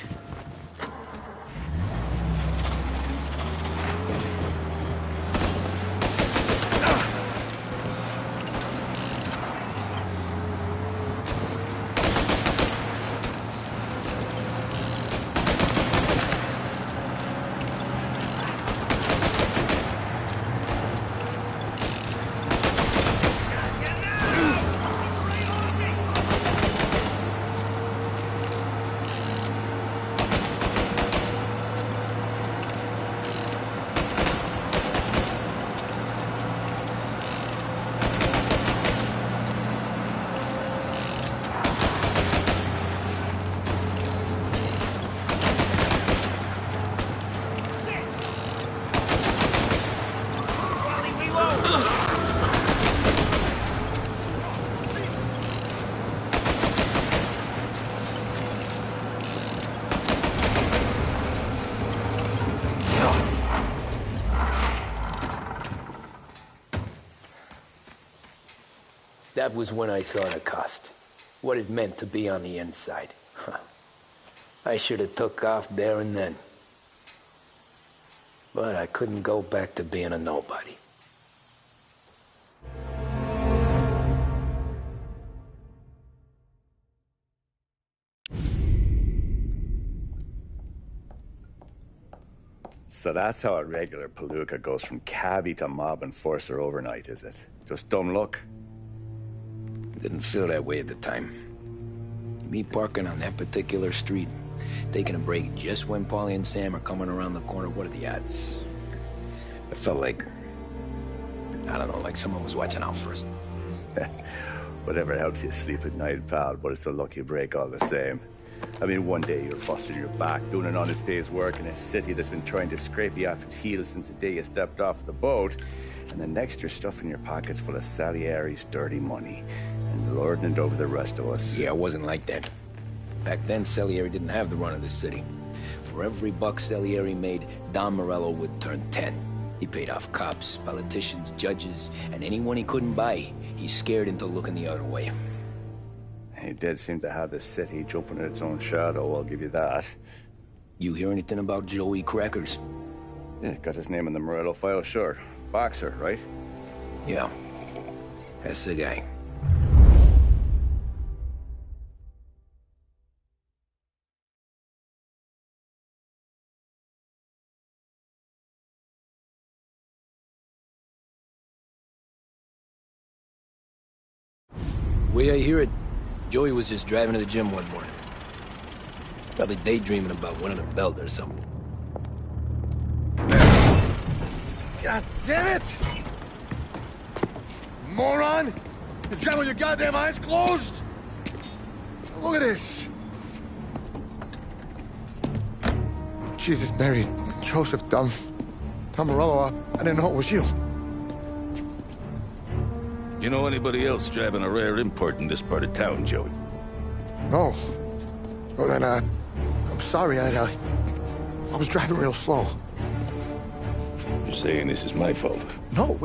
B: That was when I saw the cost. What it meant to be on the inside. I should have took off there and then. But I couldn't go back to being a nobody.
A: So that's how a regular palooka goes from cabbie to mob enforcer overnight, is it? Just dumb luck?
B: Didn't feel that way at the time. Me parking on that particular street, taking a break just when Paulie and Sam are coming around the corner, what are the odds? I felt like, I don't know, like someone was watching out for us.
A: Whatever helps you sleep at night, pal, but it's a lucky break all the same. I mean, one day you're busting your back, doing an honest day's work in a city that's been trying to scrape you off its heels since the day you stepped off the boat, and the next you're stuffing your pockets full of Salieri's dirty money and lording it over the rest of us.
B: Yeah, it wasn't like that. Back then, Salieri didn't have the run of the city. For every buck Salieri made, Don Morello would turn 10. He paid off cops, politicians, judges, and anyone he couldn't buy, he scared into looking the other way.
A: He did seem to have the city jumping at its own shadow, I'll give you that.
B: You hear anything about Joey Crackers?
A: Yeah, got his name in the Morello file, sure. Boxer, right?
B: Yeah, that's the guy. The way I hear it, Joey was just driving to the gym one morning. Probably daydreaming about winning a belt or something.
H: God damn it! Moron! You're driving with your goddamn eyes closed? Look at this. Jesus, Mary, Joseph, Tom Morello, I didn't know it was you.
T: You know anybody else driving a rare import in this part of town, Joey?
H: No. Well, then, I'm sorry, I was driving real slow.
T: You're saying this is my fault?
H: No,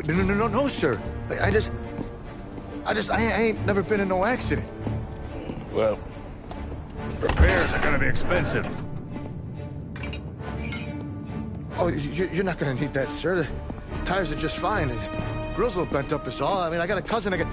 H: sir. I ain't never been in no accident.
T: Well, repairs are gonna be expensive.
H: Oh, you're not gonna need that, sir. The tires are just fine. His grill's a little bent up is all. I mean, I got a cousin I can...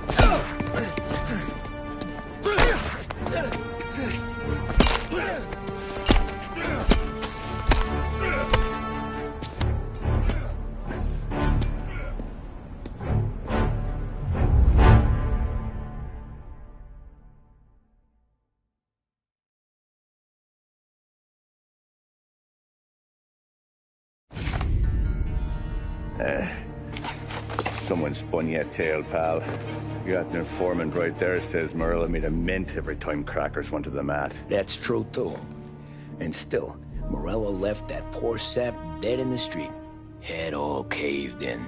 A: Someone spun you a tale, pal. You got an informant right there says Morello made a mint every time crackers went to the mat.
B: That's true, too. And still, Morello left that poor sap dead in the street. Head all caved in.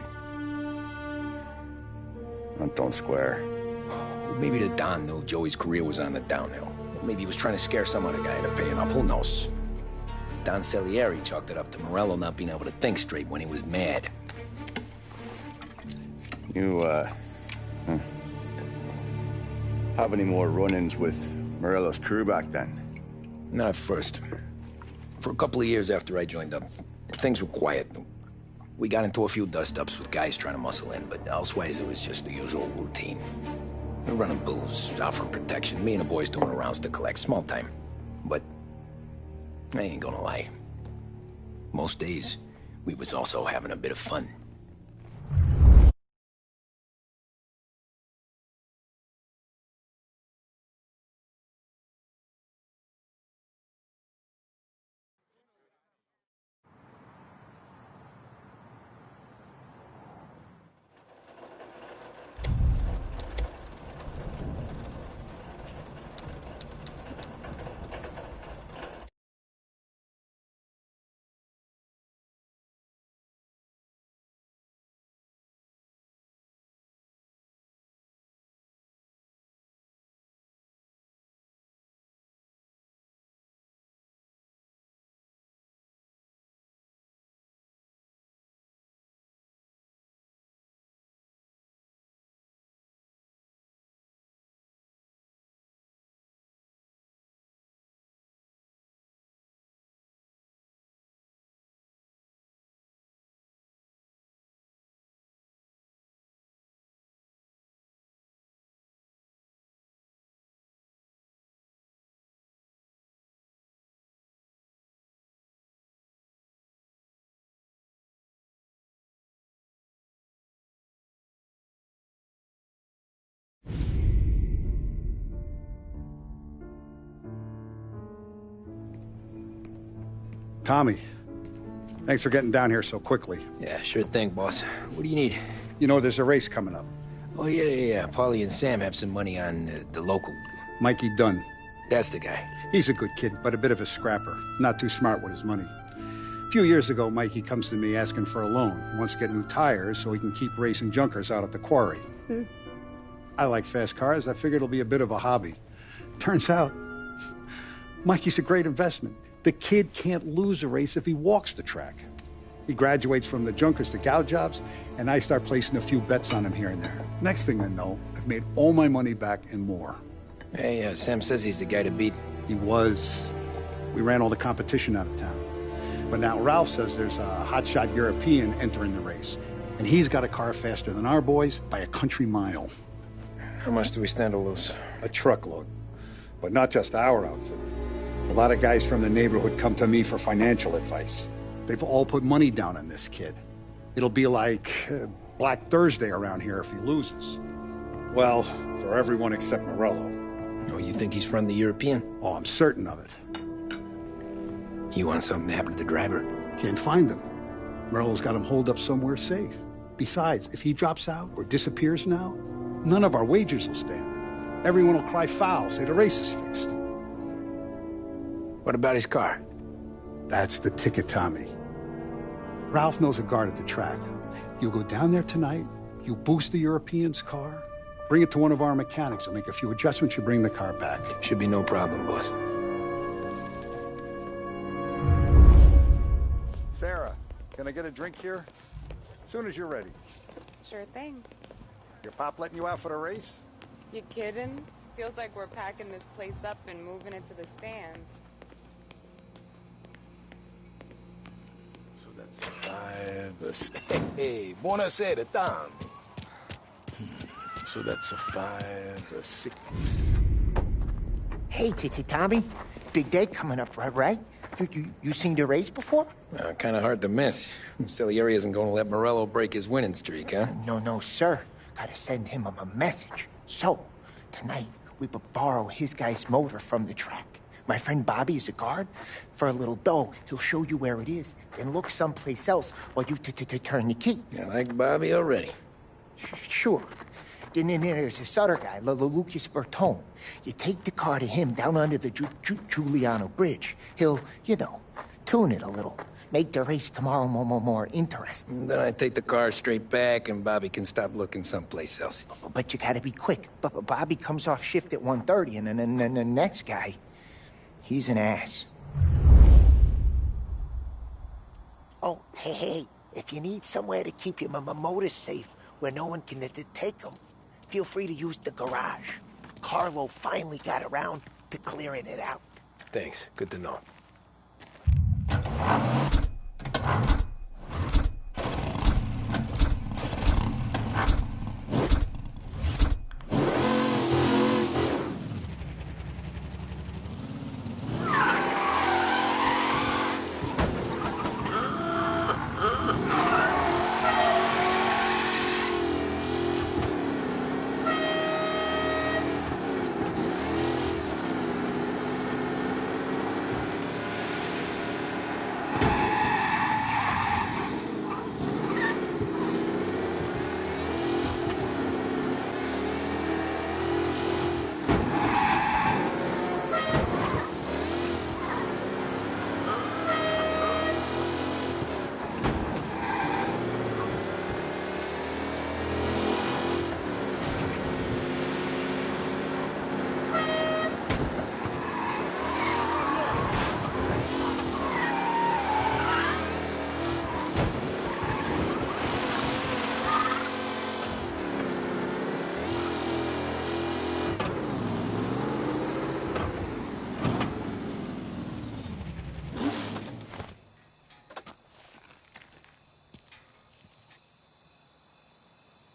A: That don't square.
B: Well, maybe the Don knew Joey's career was on the downhill. Or maybe he was trying to scare some other guy into paying up. Who knows? Don Salieri chalked it up to Morello not being able to think straight when he was mad.
A: You, have any more run-ins with Morello's crew back then?
B: Not at first. For a couple of years after I joined up, things were quiet. We got into a few dust-ups with guys trying to muscle in, but elsewise it was just the usual routine. We're running booths, offering protection, me and the boys doing the rounds to collect, small time. But I ain't gonna lie. Most days, we was also having a bit of fun.
I: Tommy, thanks for getting down here so quickly.
B: Yeah, sure thing, boss. What do you need?
I: You know, there's a race coming up.
B: Oh, yeah. Paulie and Sam have some money on the local...
I: Mikey Dunn.
B: That's the guy.
I: He's a good kid, but a bit of a scrapper. Not too smart with his money. A few years ago, Mikey comes to me asking for a loan. He wants to get new tires so he can keep racing junkers out at the quarry. I like fast cars. I figured it'll be a bit of a hobby. Turns out, Mikey's a great investment. The kid can't lose a race if he walks the track. He graduates from the junkers to gal jobs, and I start placing a few bets on him here and there. Next thing I know, I've made all my money back and more.
B: Hey, Sam says he's the guy to beat.
I: He was. We ran all the competition out of town. But now Ralph says there's a hotshot European entering the race, and he's got a car faster than our boys by a country mile.
B: How much do we stand to lose?
I: A truckload. But not just our outfit. A lot of guys from the neighborhood come to me for financial advice. They've all put money down on this kid. It'll be like Black Thursday around here if he loses. Well, for everyone except Morello.
B: Oh, you think he's from the European?
I: Oh, I'm certain of it.
B: You want something to happen to the driver?
I: Can't find him. Morello's got him holed up somewhere safe. Besides, if he drops out or disappears now, none of our wagers will stand. Everyone will cry foul, say the race is fixed.
B: What about his car?
I: That's the ticket, Tommy. Ralph knows a guard at the track. You go down there tonight, you boost the European's car, bring it to one of our mechanics, and make a few adjustments, you bring the car back.
B: Should be no problem, boss.
I: Sarah, can I get a drink here? As soon as you're ready.
U: Sure thing.
I: Your pop letting you out for the race?
U: You kidding? Feels like we're packing this place up and moving it to the stands.
B: So that's a 5, Hey, buonasera, Tom. So that's a 5, a 6.
M: Hey, Tommy. Big day coming up, right? You seen the race before?
B: Kind of hard to miss. Salieri isn't going to let Morello break his winning streak, huh?
M: No, sir. Gotta send him a message. So, tonight, we borrow his guy's motor from the track. My friend Bobby is a guard. For a little dough, he'll show you where it is, then look someplace else while you turn the key.
B: I like Bobby already.
M: Sure. Then there's this other guy, Lucas Bertone. You take the car to him down under the Giuliano Bridge. He'll, tune it a little. Make the race tomorrow more interesting.
B: Then I take the car straight back and Bobby can stop looking someplace else.
M: But you gotta be quick. But Bobby comes off shift at 1:30, and then the next guy, he's an ass. Oh, hey, if you need somewhere to keep your motor safe where no one can take them, feel free to use the garage. Carlo finally got around to clearing it out.
B: Thanks. Good to know.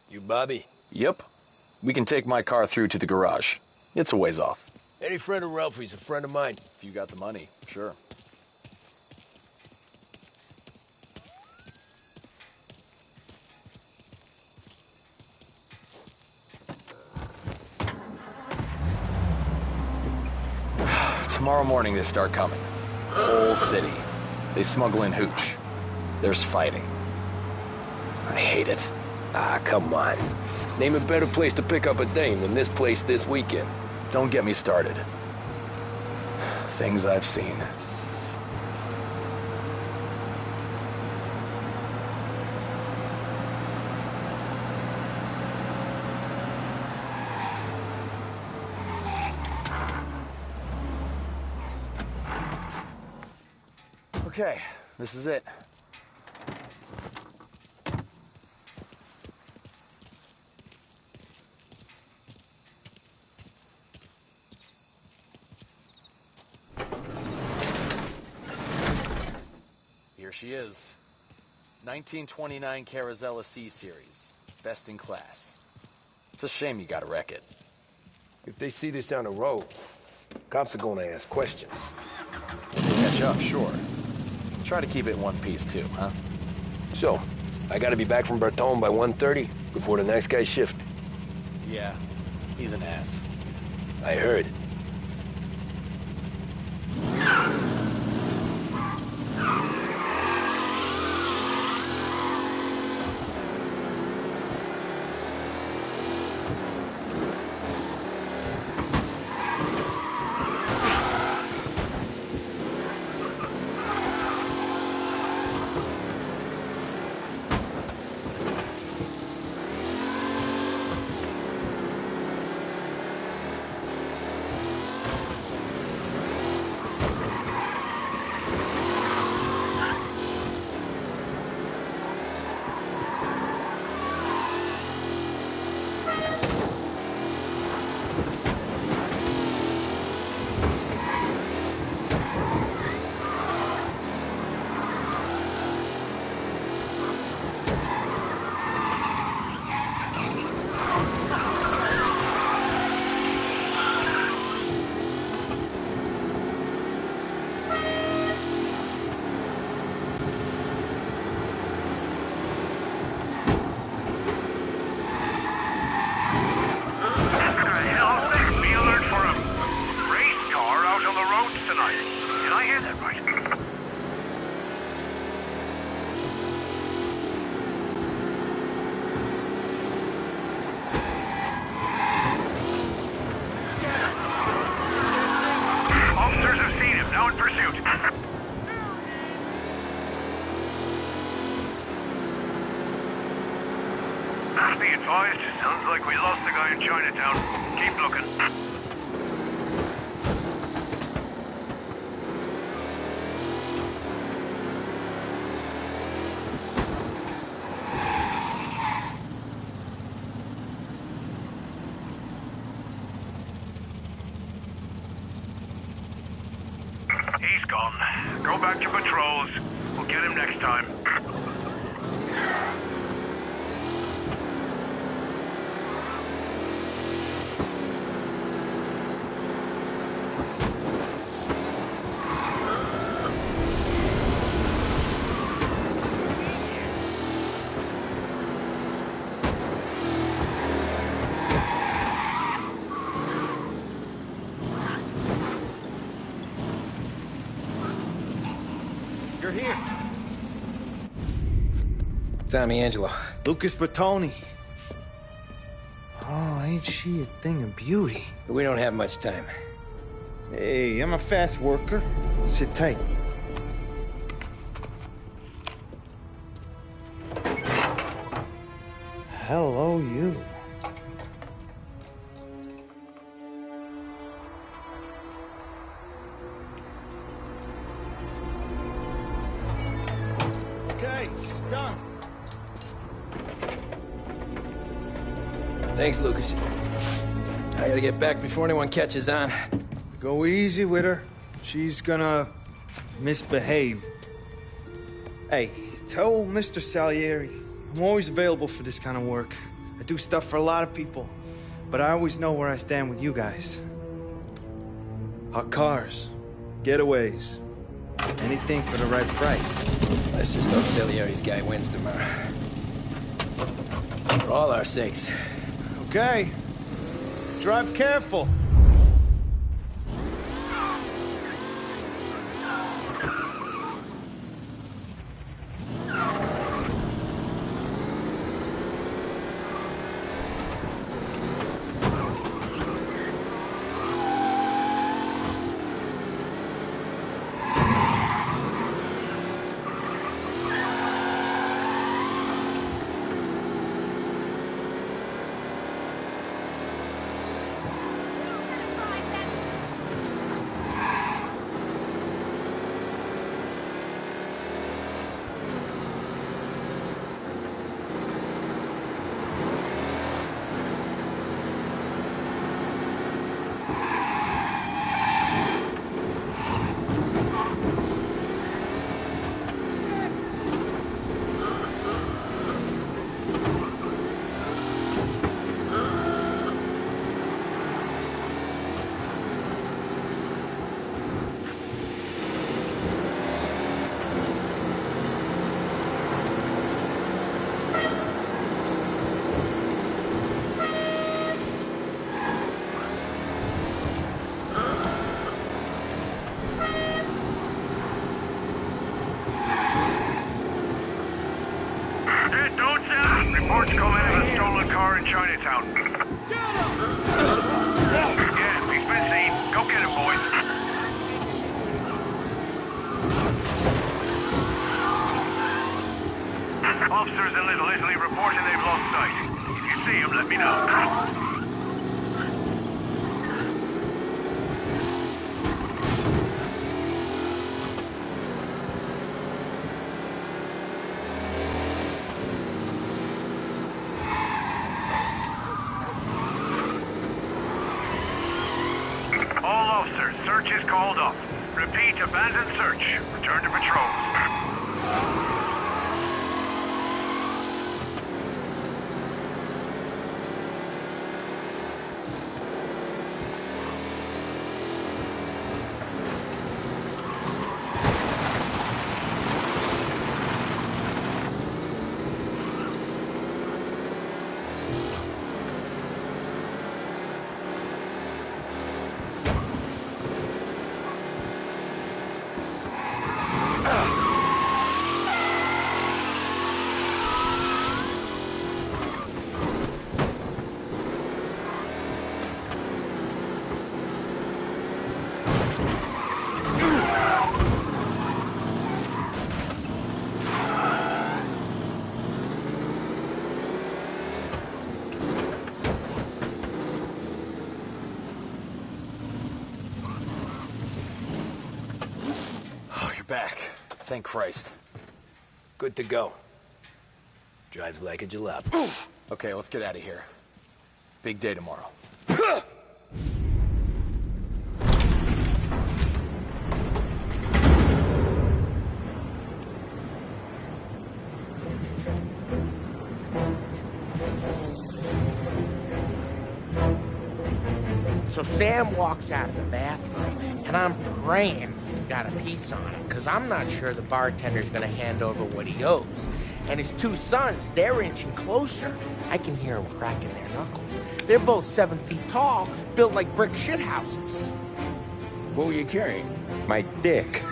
B: You Bobby?
Q: Yep. We can take my car through to the garage. It's a ways off.
B: Any friend of Ralphie's a friend of mine.
Q: If you got the money, sure. Tomorrow morning they start coming. Whole city. They smuggle in hooch. There's fighting. I hate it.
B: Ah, come on. Name a better place to pick up a dame than this place this weekend.
Q: Don't get me started. Things I've seen. Okay, this is it. Here she is. 1929 Carazella C-Series. Best in class. It's a shame you gotta wreck it.
B: If they see this on the road, cops are gonna ask questions.
Q: Catch up, sure. Try to keep it in one piece, too, huh?
B: So, I gotta be back from Bertone by 1:30 before the next guy's shift.
Q: Yeah, he's an ass.
B: I heard.
N: advised. Sounds like we lost the guy in Chinatown. Keep looking. He's gone. Go back to patrols. We'll get him next time.
H: You're here.
B: Tommy Angelo.
H: Lucas Bertoni. Oh, ain't she a thing of beauty?
B: We don't have much time.
H: Hey, I'm a fast worker. Sit tight. Hello, you. Okay, she's done.
B: Thanks, Lucas. I gotta get back before anyone catches on.
H: Go easy with her. She's gonna misbehave. Hey, tell Mr. Salieri I'm always available for this kind of work. I do stuff for a lot of people, but I always know where I stand with you guys. Hot cars, getaways, anything for the right price.
B: Let's just hope Salieri's guy wins tomorrow. For all our sakes.
H: Okay. Drive careful.
N: Reports coming in of a stolen car in Chinatown. Yeah, he's been seen. Go get him, boys. Officers in Little Italy reporting they've lost sight. If you see him, let me know. All officers, search is called off. Repeat, abandoned search. Return to patrols.
Q: Thank Christ. Good to go. Drives like a jalopy. Okay, let's get out of here. Big day tomorrow.
J: So Sam walks out of the bathroom, and I'm praying he's got a piece on him, because I'm not sure the bartender's going to hand over what he owes. And his two sons, they're inching closer. I can hear them cracking their knuckles. They're both 7 feet tall, built like brick shithouses.
P: What were you carrying?
D: My dick.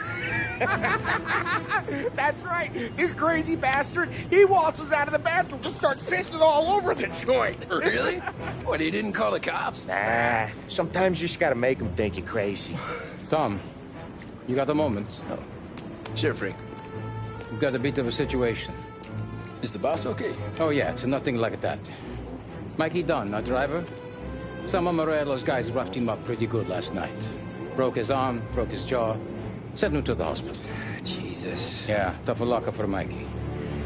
J: That's right. This crazy bastard, he waltzes out of the bathroom, just starts pissing all over the joint.
B: Really? What, he didn't call the cops?
D: Nah, sometimes you just gotta make them think you're crazy.
P: Tom, you got a moment?
B: Oh. Sure, Frank.
P: We've got a bit of a situation.
B: Is the boss okay?
P: Oh, yeah, it's nothing like that. Mikey Dunn, our driver. Some of Morello's guys roughed him up pretty good last night. Broke his arm, broke his jaw. Sent him to the hospital.
B: Jesus.
P: Yeah, tough luck for Mikey.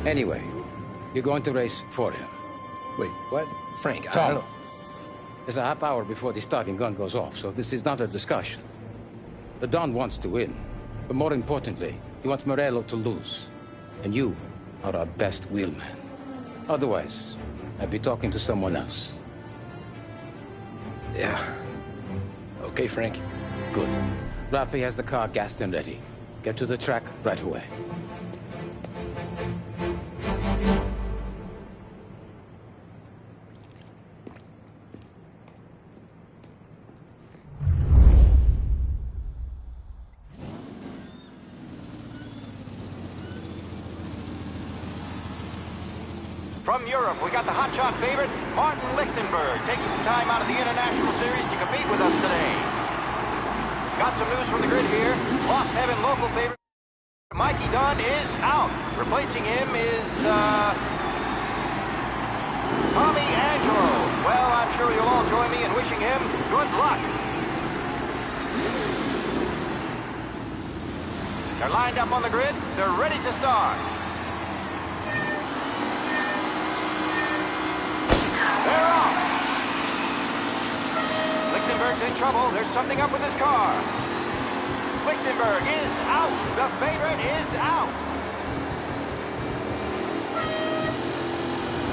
P: Anyway, you're going to race for him.
B: Wait, what? Frank, I
P: Tom,
B: don't know.
P: there's a half hour before the starting gun goes off, so this is not a discussion. The Don wants to win, but more importantly, he wants Morello to lose. And you are our best wheelman. Otherwise, I'd be talking to someone else.
B: Yeah. Okay, Frank.
P: Good. Rafi has the car gassed and ready. Get to the track right away.
F: From Europe, we got the hotshot favorite, Martin Lichtenberg, taking some time out of the International Series to compete with us today. Got some news from the grid here. Lost Heaven local favorite Mikey Dunn is out. Replacing him is, Tommy Angelo. Well, I'm sure you'll all join me in wishing him good luck. They're lined up on the grid. They're ready to start. They're off. Lichtenberg's in trouble. There's something up with his car. Lichtenberg is out. The favorite is out.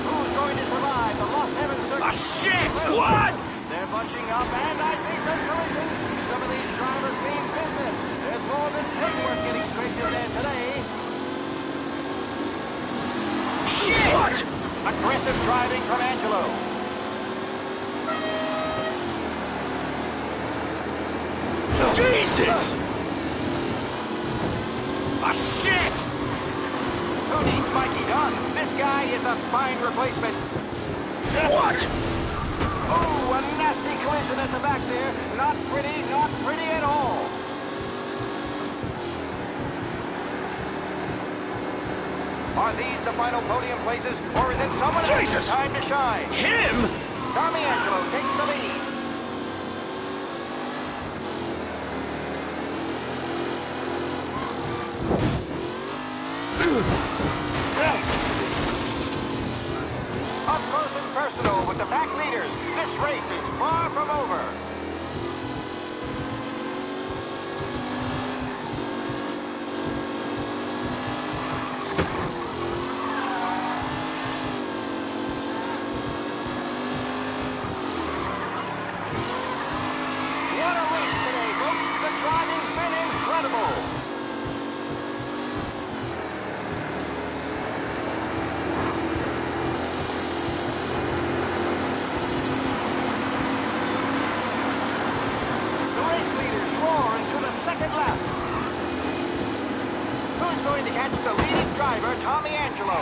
F: Who's going to survive the Lost Heaven Circuit?
O: Ah, shit! What?
F: They're bunching up, and I think there's collision. Some of these drivers mean business. There's more than paperwork getting straight in there today.
O: Shit! What?
F: Aggressive driving from Angelo.
O: Jesus! Ah, shit!
F: Who needs Mikey Dunn? This guy is a fine replacement.
O: What?
F: Oh, a nasty collision at the back there. Not pretty at all. Are these the final podium places, or is it someone else's time to shine?
O: Him?
F: Tommy Angelo takes the lead. Up close and personal with the pack leaders. This race is far from over. What a race today, folks. The driving's been incredible. The race leaders roar into the second lap. Who's going to catch the leading driver, Tommy Angelo?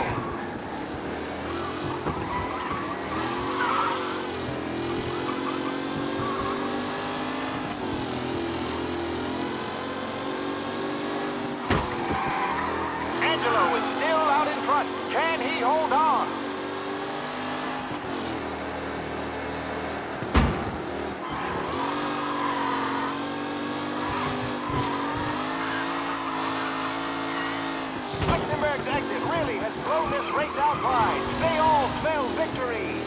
F: Angelo is still out in front. Can he hold on? Lichtenberg's exit really has blown this race out wide. They all spell victory.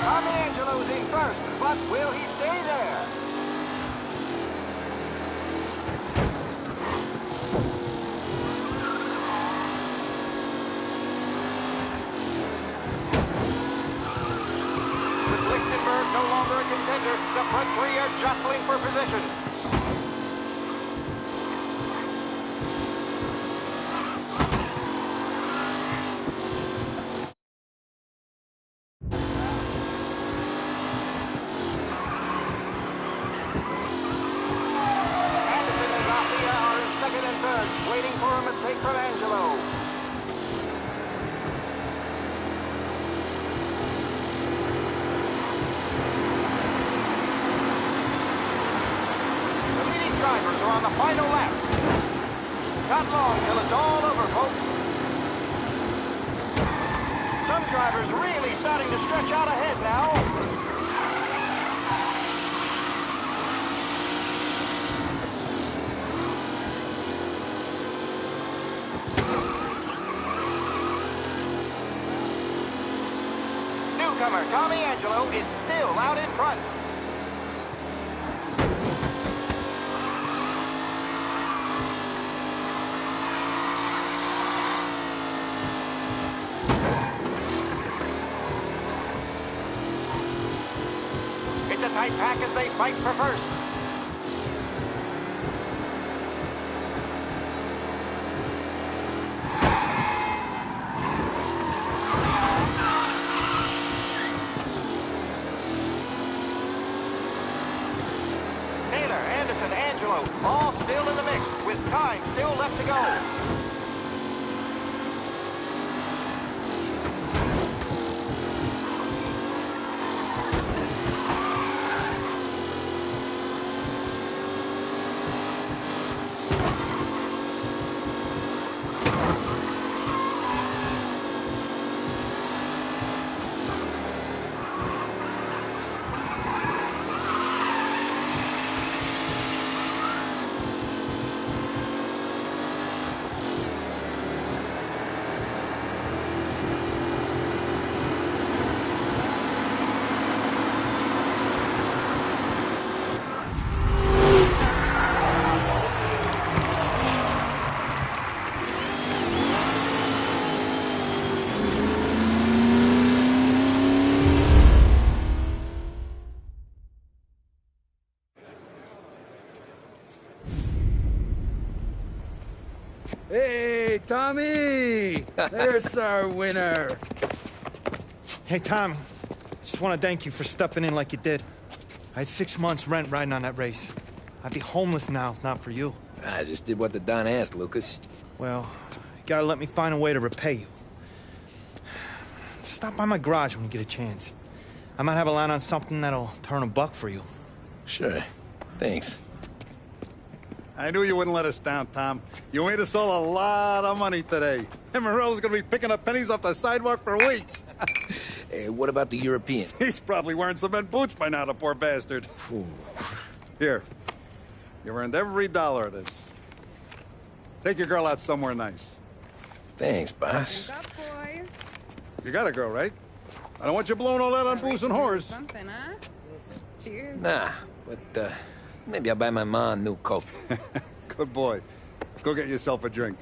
F: Tommy Angelo's in first, but will he stay there? With Lichtenberg no longer a contender, the front three are jostling for position. Anderson and Mafia are in second and third, waiting for a mistake from Angelo. The leading drivers are on the final lap. Not long till it's all over, folks. Some drivers really starting to stretch out ahead now. Newcomer Tommy Angelo is still out in front. It's a tight pack as they fight for first. Taylor, Anderson, Angelo, all still in the mix, with time still left to go.
I: Hey, Tommy! There's our winner.
H: Hey, Tom. Just want to thank you for stepping in like you did. I had 6 months rent riding on that race. I'd be homeless now if not for you.
B: I just did what the Don asked, Lucas.
H: Well, you gotta let me find a way to repay you. Stop by my garage when you get a chance. I might have a line on something that'll turn a buck for you.
B: Sure. Thanks.
I: I knew you wouldn't let us down, Tom. You made us all a lot of money today. And Morello's gonna be picking up pennies off the sidewalk for weeks.
B: Hey, what about the European?
I: He's probably wearing cement boots by now, the poor bastard. Here. You earned every dollar of this. Take your girl out somewhere nice.
B: Thanks, boss.
U: Wake up, boys.
I: You got a girl, right? I don't want you blowing all that on booze and whores.
U: Something, huh? Cheers.
B: Nah, but, maybe I'll buy my mom a new coat.
I: Good boy. Go get yourself a drink.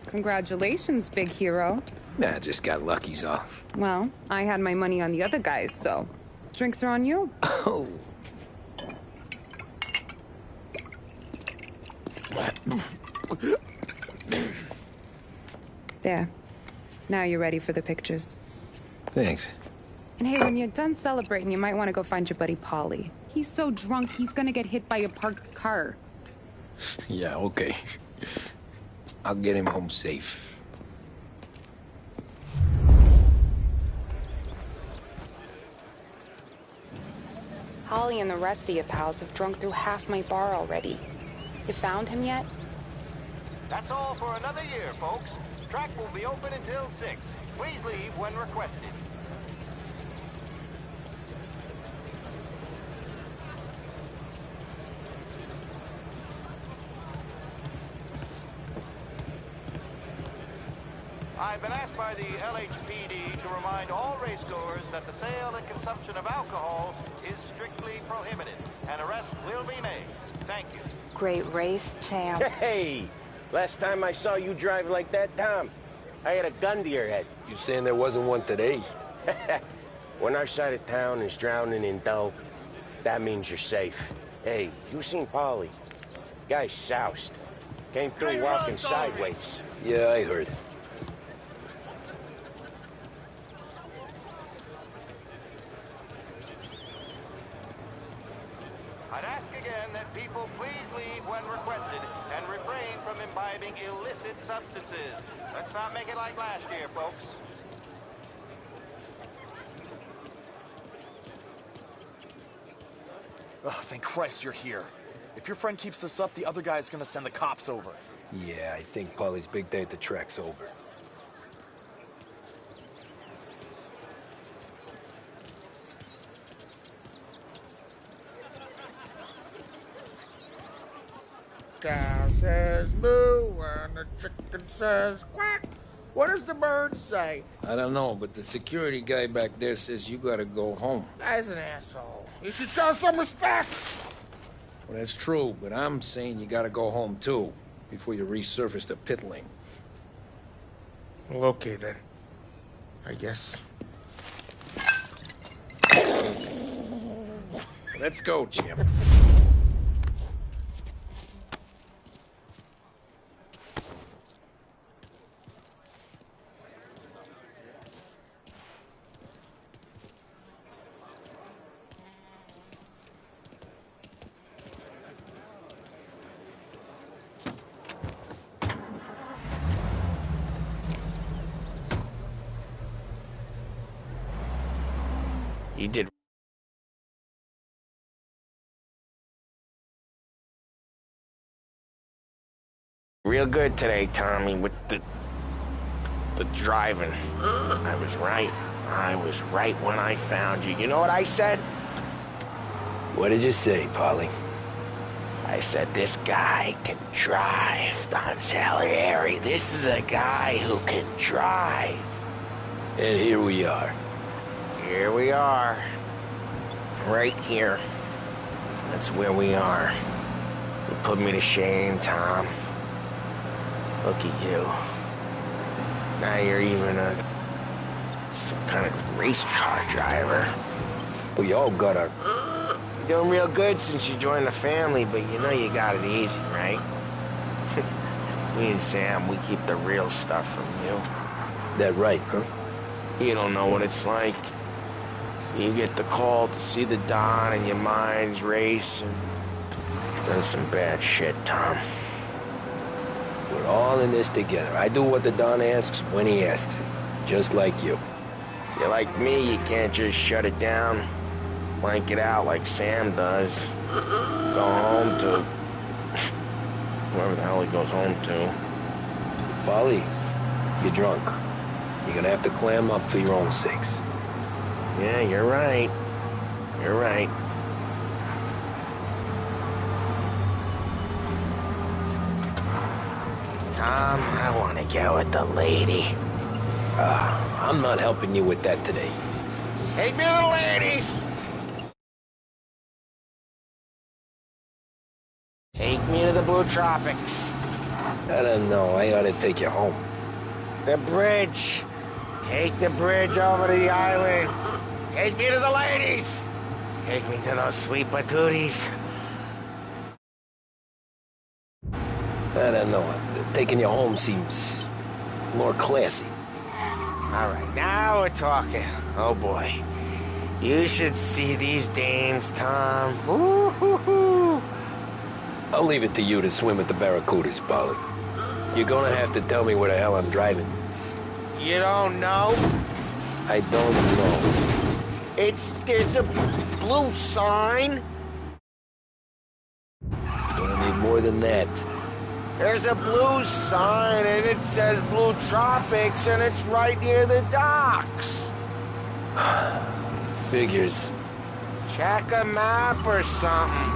U: Congratulations, big hero.
B: Nah, I just got lucky's all.
U: Well, I had my money on the other guys, so drinks are on you.
B: Oh.
U: There. Now you're ready for the pictures.
B: Thanks.
U: And hey, when you're done celebrating, you might want to go find your buddy Paulie. He's so drunk, he's gonna get hit by a parked car.
B: Yeah, okay. I'll get him home safe.
U: Holly and the rest of your pals have drunk through half my bar already. You found him yet?
F: That's all for another year, folks. Track will be open until 6. Please leave when requested. I've been asked by the LHPD to remind all racegoers that the sale and consumption of alcohol is strictly prohibited. An arrest will be made. Thank you.
C: Great race, champ.
D: Hey! Last time I saw you drive like that, Tom, I had a gun to your head.
B: You saying there wasn't one today?
D: When our side of town is drowning in dough, that means you're safe. Hey, you seen Paulie? Guy's soused. Came through walking sideways.
B: Yeah, I heard.
F: I'd ask again that people please leave when requested and refrain from imbibing illicit substances. Let's not make it like last year, folks.
Q: Oh, thank Christ you're here. If your friend keeps this up, the other guy's gonna send the cops over.
B: Yeah, I think Paulie's big day at the track's over.
J: Cow says moo and the chicken says quack. What does the bird say?
B: I don't know, but the security guy back there says you gotta go home.
J: Guy's an asshole. You should show some respect.
B: Well, that's true, but I'm saying you gotta go home too, before you resurface the pit lane.
J: Well, okay then. I guess.
B: Let's go, champ.
D: You did real good today, Tommy, with the driving. I was right. I was right when I found you. You know what I said?
B: What did you say, Paulie?
D: I said, this guy can drive, Don Salieri. This is a guy who can drive.
B: And here we are.
D: Here we are. Right here. That's where we are. You put me to shame, Tom. Look at you. Now you're even some kind of race car driver.
B: We all got our...
D: You're doing real good since you joined the family, but you know you got it easy, right? Me and Sam, we keep the real stuff from you.
B: That right, huh?
D: You don't know what it's like. You get the call to see the Don and your mind's racing. Done some bad shit, Tom.
B: We're all in this together. I do what the Don asks when he asks it. Just like you.
D: You're like me, you can't just shut it down. Blank it out like Sam does. Go home to... whoever the hell he goes home to.
B: Paulie, you're drunk. You're gonna have to clam up for your own sakes.
D: Yeah, you're right. You're right. Tom, I want to get with the lady.
B: I'm not helping you with that today.
D: Take me to the ladies! Take me to the Blue Tropics.
B: I don't know. I ought to take you home.
D: The bridge. Take the bridge over to the island. Take me to the ladies. Take me to those sweet patooties.
B: I don't know. Taking you home seems more classy.
D: All right, now we're talking. Oh, boy. You should see these dames, Tom. Ooh-hoo-hoo.
B: I'll leave it to you to swim with the barracudas, Paulie. You're gonna have to tell me where the hell I'm driving.
D: You don't know?
B: I don't know.
D: There's a blue sign.
B: Gonna need more than that.
J: There's a blue sign, and it says Blue Tropics, and it's right near the docks.
E: Figures.
J: Check a map or something.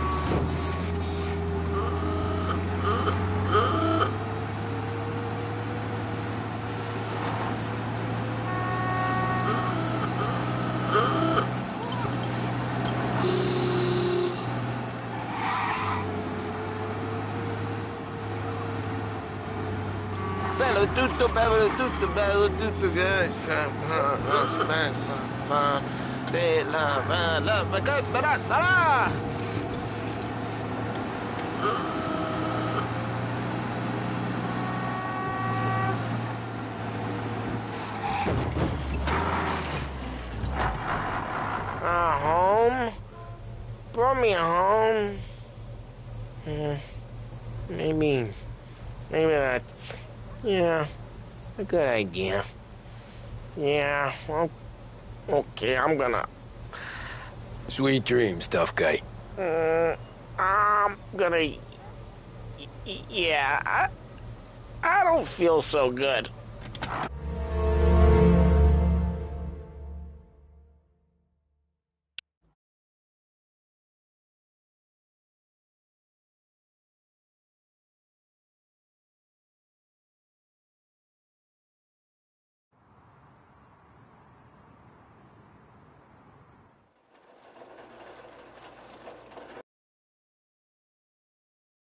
J: Home? Brought me home. Maybe that's, yeah, a good idea. Yeah, well, okay, I'm gonna...
E: Sweet dreams, tough guy.
J: I'm gonna... Yeah, I don't feel so good.